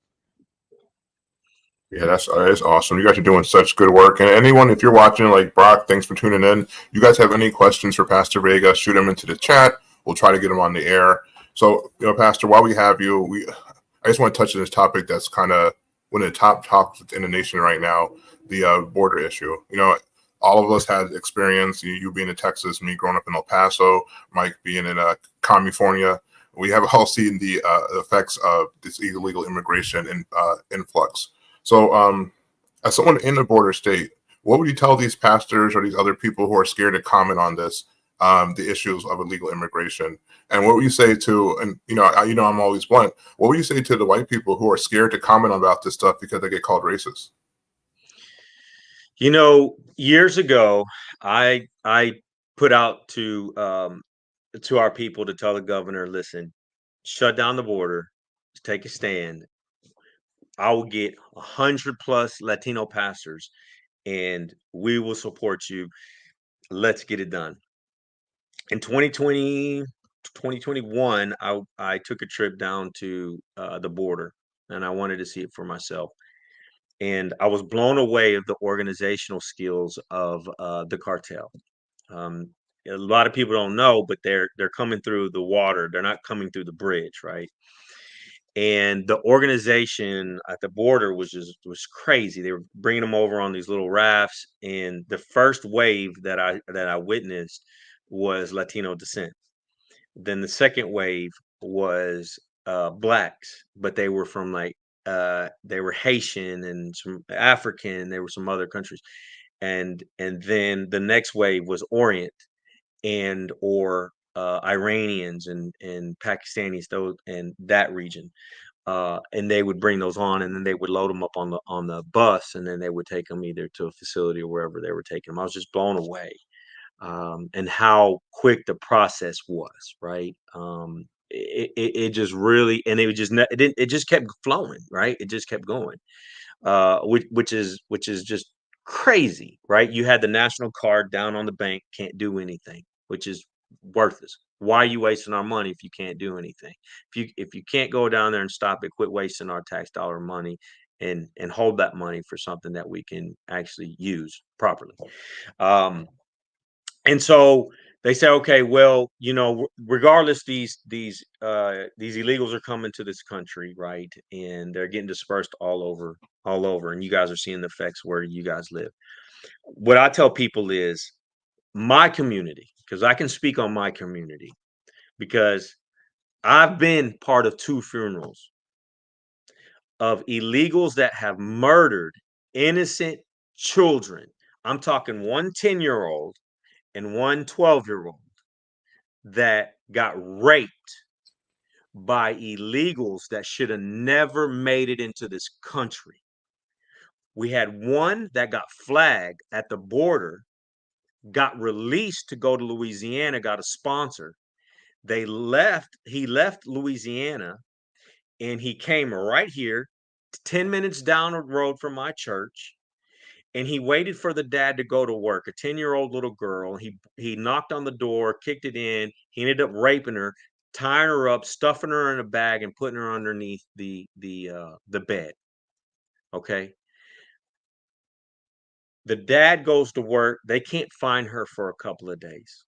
Yeah, that's awesome. You guys are doing such good work. And anyone, if you're watching, like Brock, thanks for tuning in. You guys have any questions for Pastor Vega, shoot them into the chat. We'll try to get them on the air. So, Pastor, while we have you, I just want to touch on this topic that's kind of one of the top topics in the nation right now, the border issue. All of us had experience, you being in Texas, me growing up in El Paso, Mike being in California. We have all seen the effects of this illegal immigration and influx. So as someone in a border state, what would you tell these pastors or these other people who are scared to comment on this, the issues of illegal immigration? And what would you say to, and I'm always blunt, what would you say to the white people who are scared to comment about this stuff because they get called racist? Years ago, I put out to our people to tell the governor, listen, shut down the border, take a stand. I will get 100+ Latino pastors and we will support you. Let's get it done. In 2021, I took a trip down to the border, and I wanted to see it for myself. And I was blown away of the organizational skills of the cartel. A lot of people don't know, but they're coming through the water. They're not coming through the bridge, right? And the organization at the border was crazy. They were bringing them over on these little rafts, and the first wave that I witnessed was Latino descent. Then the second wave was blacks, but they were from they were Haitian and some African. There were some other countries, and then the next wave was Orient or Iranians and Pakistanis, those and that region. And they would bring those on, and then they would load them up on the bus, and then they would take them either to a facility or wherever they were taking them. I was just blown away, and how quick the process was. Right, it just really, and it just kept flowing. Right, it just kept going, which is just crazy. Right, you had the national card down on the bank, can't do anything, which is worthless. Why are you wasting our money if you can't do anything? If you can't go down there and stop it, quit wasting our tax dollar money and hold that money for something that we can actually use properly. And so they say, okay, well, regardless, these illegals are coming to this country, right? And they're getting dispersed all over, and you guys are seeing the effects where you guys live. What I tell people is, my community, because I can speak on my community, because I've been part of 2 funerals of illegals that have murdered innocent children. I'm talking one 10-year-old and one 12-year-old that got raped by illegals that should have never made it into this country. We had one that got flagged at the border, got released to go to Louisiana, got a sponsor. He left Louisiana, and he came right here, 10 minutes down the road from my church, and he waited for the dad to go to work, a 10-year-old little girl. He knocked on the door, kicked it in. He ended up raping her, tying her up, stuffing her in a bag, and putting her underneath the bed. Okay. The dad goes to work. They can't find her for a couple of days.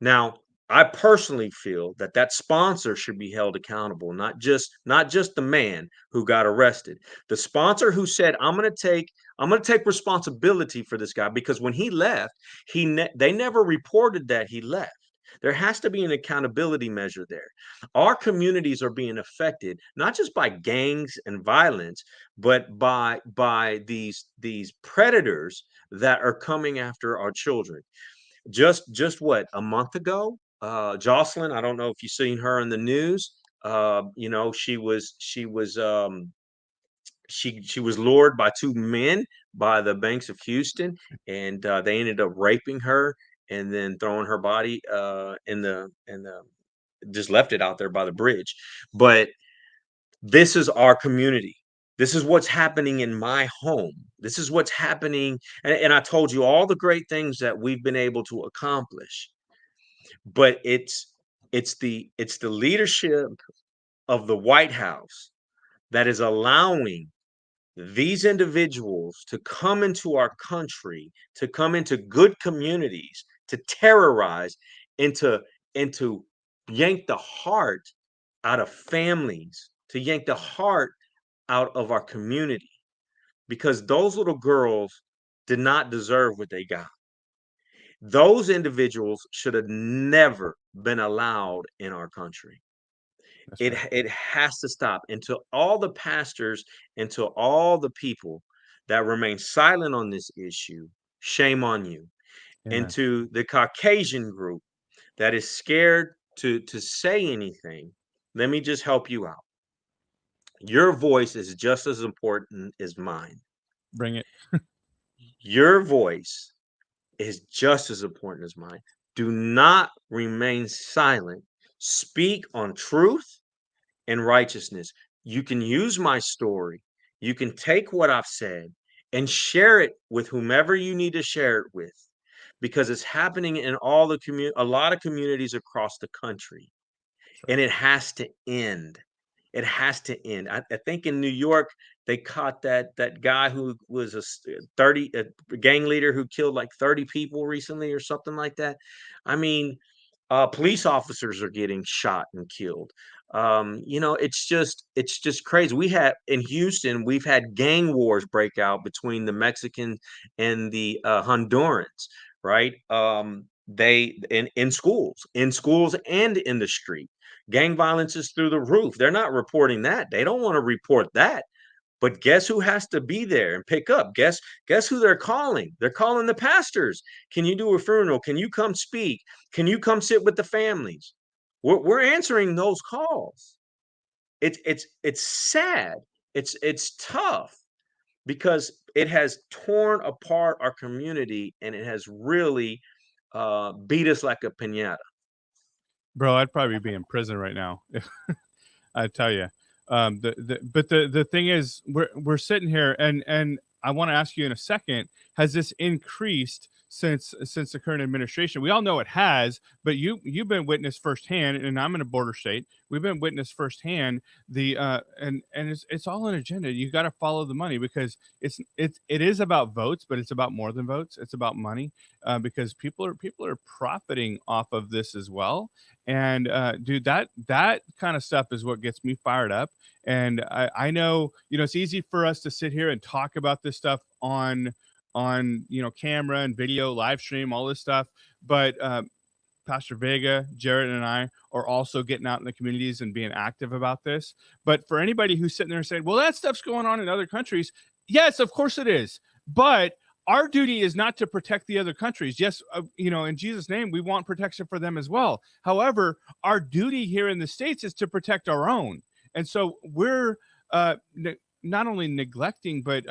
Now, I personally feel that sponsor should be held accountable, not just the man who got arrested. The sponsor who said, I'm going to take I'm going to take responsibility for this guy, because when he left, they never reported that he left. There has to be an accountability measure there. Our communities are being affected not just by gangs and violence, but by these predators that are coming after our children. Just what, a month ago, Jocelyn, I don't know if you've seen her in the news. You know, she was lured by two men by the banks of Houston, and they ended up raping her and then throwing her body in the just left it out there by the bridge. But this is our community. This is what's happening in my home. This is what's happening. And I told you all the great things that we've been able to accomplish. But it's the leadership of the White House that is allowing these individuals to come into our country, to come into good communities, to terrorize, and to yank the heart out of families, to yank the heart out of our community, because those little girls did not deserve what they got. Those individuals should have never been allowed in our country. It has to stop. And to all the pastors and to all the people that remain silent on this issue, shame on you. Amen. And to the Caucasian group that is scared to say anything, let me just help you out. Your voice is just as important as mine. Bring it. Your voice is just as important as mine. Do not remain silent. Speak on truth and righteousness. You can use my story. You can take what I've said and share it with whomever you need to share it with, because it's happening in all the a lot of communities across the country. And it has to end. It has to end. I think in New York, they caught that guy who was a gang leader who killed like 30 people recently or something like that. I mean, police officers are getting shot and killed. You know, it's just crazy. We had in Houston, we've had gang wars break out between the Mexicans and the Hondurans, right? They in schools and in the street. Gang violence is through the roof. They're not reporting that. They don't want to report that. But guess who has to be there and pick up? Guess who they're calling? They're calling the pastors. Can you do a funeral? Can you come speak? Can you come sit with the families? We're answering those calls. It's sad. It's tough, because it has torn apart our community, and it has really beat us like a piñata. Bro, I'd probably be in prison right now. I tell you. But the thing is, we're sitting here, and I want to ask you in a second, has this increased since the current administration? We all know it has, but you've been witness firsthand, and I'm in a border state. We've been witness firsthand and it's all an agenda. You got to follow the money, because it is about votes, but it's about more than votes. It's about money, because people are profiting off of this as well. And dude, that kind of stuff is what gets me fired up. And I know, you know, it's easy for us to sit here and talk about this stuff on camera and video, live stream, all this stuff. But Pastor Vega, Jarrett, and I are also getting out in the communities and being active about this. But for anybody who's sitting there saying, well, that stuff's going on in other countries. Yes, of course it is. But our duty is not to protect the other countries. Yes, in Jesus' name, we want protection for them as well. However, our duty here in the States is to protect our own. And so we're not only neglecting, but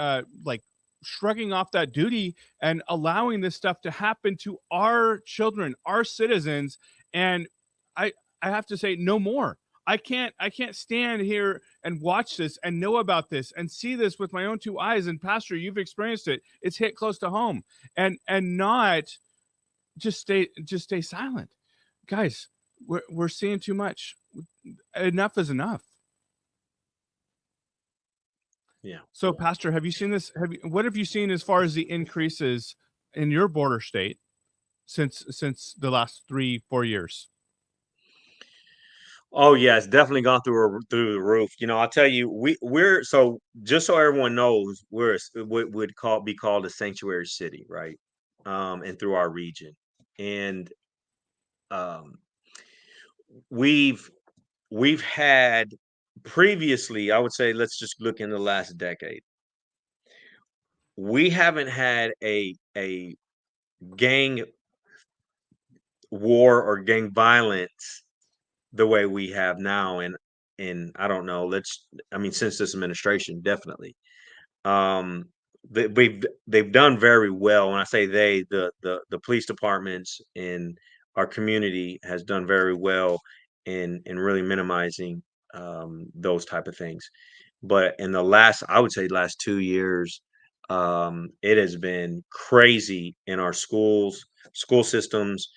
shrugging off that duty and allowing this stuff to happen to our children, our citizens. And I have to say, no more. I can't stand here and watch this and know about this and see this with my own two eyes. And Pastor, you've experienced it. It's hit close to home, and not just stay silent. Guys, we're seeing too much. Enough is enough. Yeah. So, Pastor, have you seen this? What have you seen as far as the increases in your border state since the last 3-4 years? Oh yeah, it's definitely gone through the roof. You know, I'll tell you, we're so just so everyone knows, what would be called a sanctuary city, right? And through our region, and um, we've we've had previously, I would say, let's just look in the last decade. We haven't had a gang war or gang violence the way we have now, and I don't know. I mean, since this administration, definitely. Um, they've done very well. When I say they, the police departments in our community has done very well in really minimizing those type of things. But in the last, I would say, last 2 years, it has been crazy in our schools, school systems.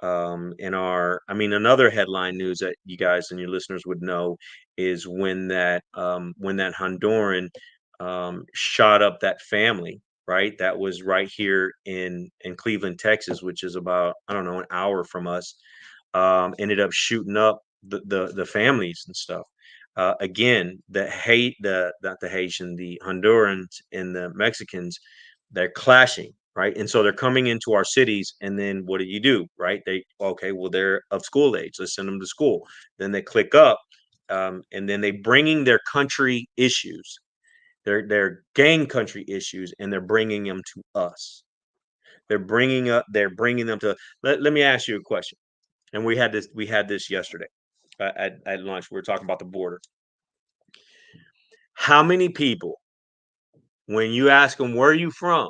In our, I mean, another headline news that you guys and your listeners would know is when that Honduran shot up that family, right? That was right here in Cleveland, Texas, which is about, I don't know, an hour from us. Ended up shooting up the families and stuff. Again, not the Haitian, the Hondurans and the Mexicans, they're clashing, right? And so they're coming into our cities, and then what do, right? Okay, well, they're of school age. Let's send them to school. Then they click up, and then they bringing their country issues, their gang country issues, and they're bringing them to us. They're bringing them to. Let me ask you a question. And we had this yesterday at lunch. We were talking about the border. How many people, when you ask them where are you from,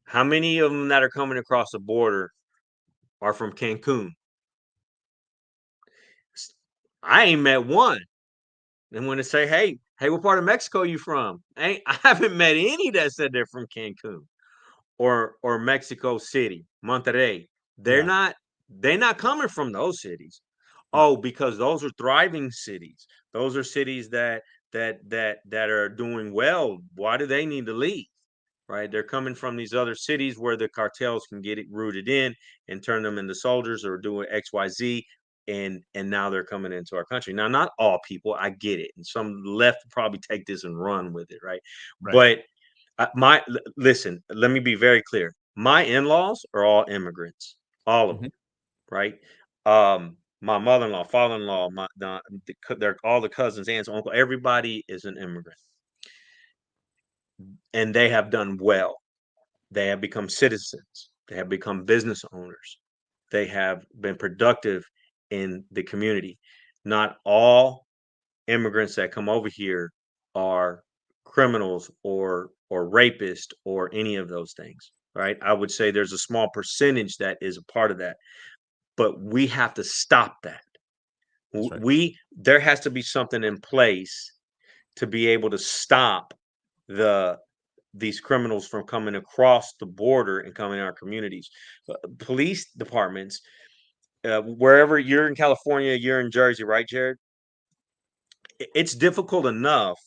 how many of them that are coming across the border are from Cancun? I ain't met one. And when they say, hey, what part of Mexico you from? I haven't met any that said they're from Cancun or Mexico City, Monterrey. They're not coming from those cities. Oh, because those are thriving cities. Those are cities that are doing well. Why do they need to leave? Right? They're coming from these other cities where the cartels can get it rooted in and turn them into soldiers or doing XYZ. And now they're coming into our country. Now, not all people, I get it. And some left probably take this and run with it, right? But listen, let me be very clear. My in-laws are all immigrants, all of them, right? My mother-in-law, father-in-law, they're all the cousins, aunts, uncle, everybody is an immigrant. And they have done well. They have become citizens. They have become business owners. They have been productive in the community. Not all immigrants that come over here are criminals or rapists or any of those things, right? I would say there's a small percentage that is a part of that, but we have to stop that. There has to be something in place to be able to stop these criminals from coming across the border and coming in our communities. Police departments, wherever you're in California, you're in Jersey, right, Jared? It's difficult enough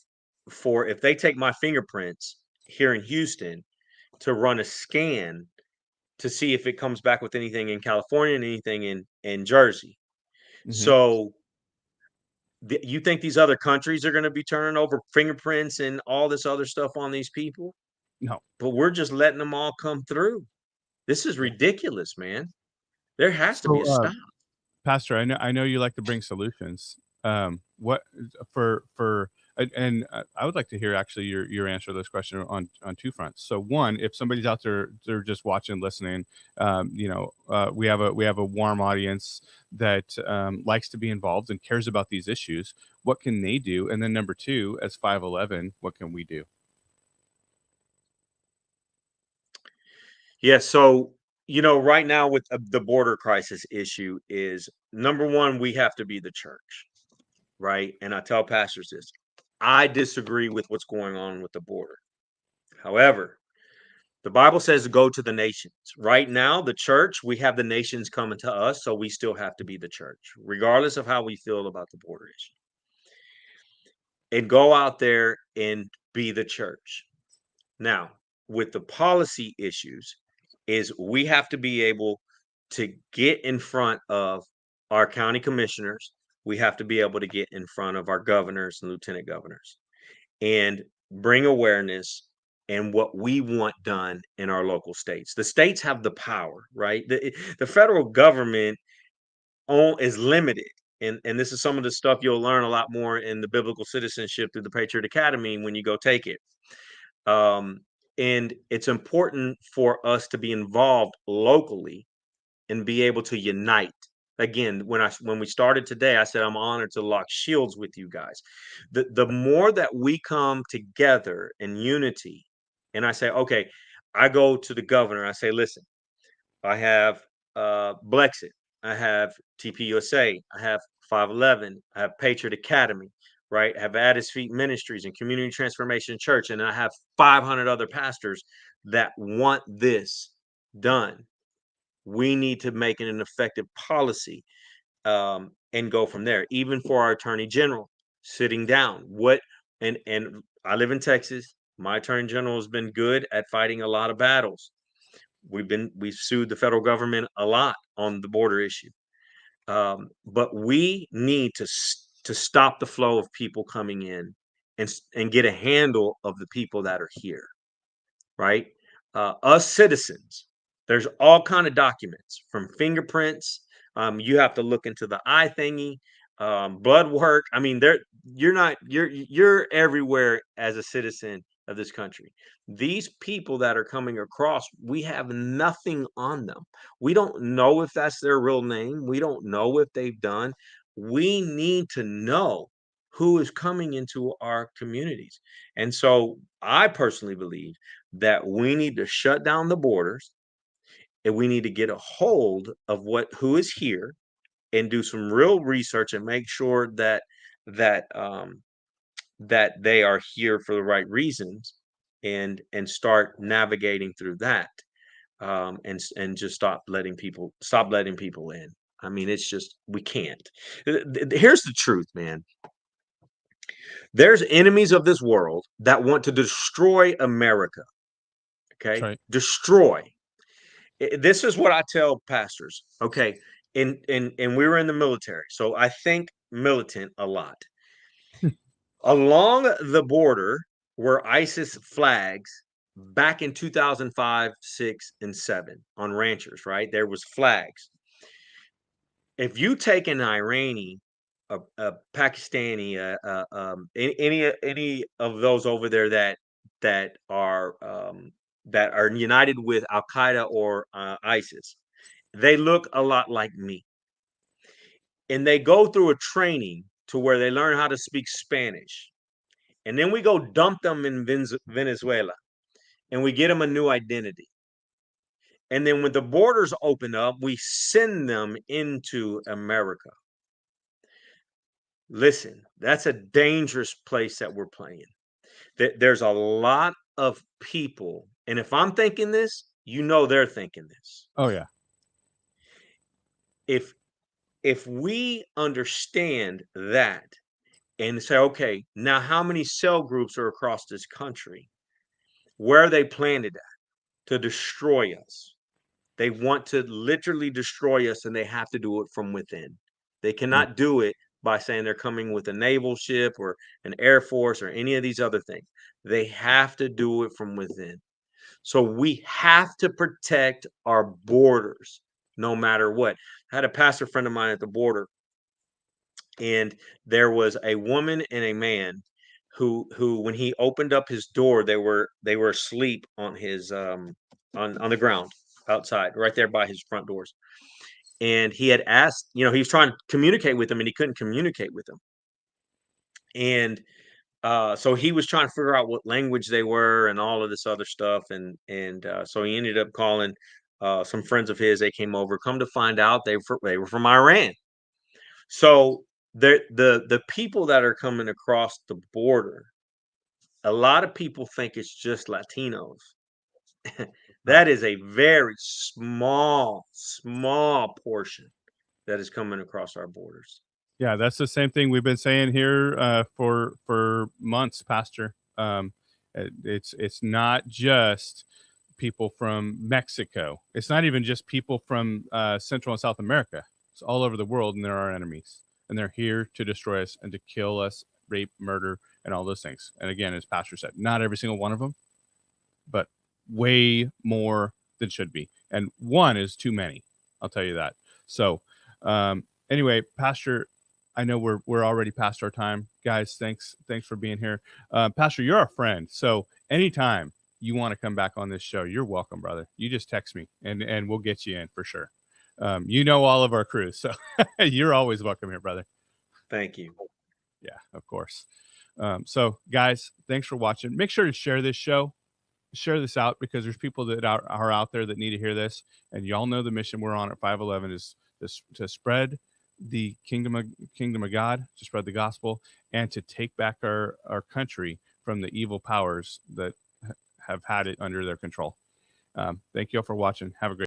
for, if they take my fingerprints here in Houston, to run a scan to see if it comes back with anything in California and anything in Jersey. So you think these other countries are going to be turning over fingerprints and all this other stuff on these people? No. But we're just letting them all come through. This is ridiculous, man. There has to be a stop. Pastor, I know you like to bring solutions. What for and I would like to hear actually your answer to this question on two fronts. So one, if somebody's out there, they're just watching, listening, we have a warm audience that likes to be involved and cares about these issues. What can they do? And then number two, as 511, what can we do? Yeah, so right now with the border crisis issue is, number one, we have to be the church, right? And I tell pastors this: I disagree with what's going on with the border. However, the Bible says to go to the nations. Right now, the church, we have the nations coming to us, so we still have to be the church, regardless of how we feel about the border issue. And go out there and be the church. Now, with the policy issues, is we have to be able to get in front of our county commissioners. We have to be able to get in front of our governors and lieutenant governors and bring awareness and what we want done in our local states. The states have the power, right? The federal government is limited. And this is some of the stuff you'll learn a lot more in the biblical citizenship through the Patriot Academy when you go take it. And it's important for us to be involved locally and be able to unite. Again, when we started today, I said I'm honored to lock shields with you guys. The more that we come together in unity, and I say, okay, I go to the governor, I say, listen, I have Blexit, I have TPUSA, I have 511, I have Patriot Academy, right? I have At His Feet Ministries and Community Transformation Church, and I have 500 other pastors that want this done. We need to make it an effective policy and go from there. Even for our attorney general, sitting down, and I live in Texas. My attorney general has been good at fighting a lot of battles. We've sued the federal government a lot on the border issue, but we need to stop the flow of people coming in and get a handle of the people that are here, right? Us citizens. There's all kind of documents from fingerprints. You have to look into the eye thingy, blood work. I mean, you're everywhere as a citizen of this country. These people that are coming across, we have nothing on them. We don't know if that's their real name. We don't know if they've done. We need to know who is coming into our communities. And so I personally believe that we need to shut down the borders and we need to get a hold of who is here and do some real research and make sure that they are here for the right reasons and start navigating through that and just stop letting people in. I mean, it's just, we can't. Here's the truth, man. There's enemies of this world that want to destroy America. Okay. Right. Destroy. This is what I tell pastors. Okay. And we were in the military. So I think militant a lot. Along the border were ISIS flags back in 2005, 6, and 7 on ranchers, right? There was flags. If you take an Iranian, a Pakistani, any of those over there that are united with Al Qaeda or ISIS, they look a lot like me, and they go through a training to where they learn how to speak Spanish, and then we go dump them in Venezuela, and we get them a new identity. And then when the borders open up, we send them into America. Listen, that's a dangerous place that we're playing. There's a lot of people, and if I'm thinking this, they're thinking this. Oh yeah. If we understand that and say, okay, now how many cell groups are across this country? Where are they planted at to destroy us? They want to literally destroy us, and they have to do it from within. They cannot do it by saying they're coming with a naval ship or an air force or any of these other things. They have to do it from within. So we have to protect our borders no matter what. I had a pastor friend of mine at the border, and there was a woman and a man who when he opened up his door, they were asleep on his on the ground outside right there by his front doors. And he had asked, he was trying to communicate with them, and he couldn't communicate with them. And so he was trying to figure out what language they were and all of this other stuff. And so he ended up calling some friends of his. They came over. Come to find out, they were from Iran. So the people that are coming across the border, a lot of people think it's just Latinos. That is a very small portion that is coming across our borders. Yeah, that's the same thing we've been saying here for months, Pastor. It's not just people from Mexico. It's not even just people from Central and South America. It's all over the world, and they're our enemies. And they're here to destroy us and to kill us, rape, murder, and all those things. And again, as Pastor said, not every single one of them, but way more than should be. And one is too many. I'll tell you that. So anyway, Pastor, I know we're already past our time. Guys, thanks for being here. Pastor, you're our friend. So anytime you want to come back on this show, you're welcome, brother. You just text me and we'll get you in for sure. You know all of our crew, so you're always welcome here, brother. Thank you. Yeah, of course. So guys, thanks for watching. Make sure to share this show. Share this out because there's people that are out there that need to hear this. And y'all know the mission we're on at 511 is to spread the kingdom of God, to spread the gospel, and to take back our country from the evil powers that have had it under their control. Thank you all for watching. Have a great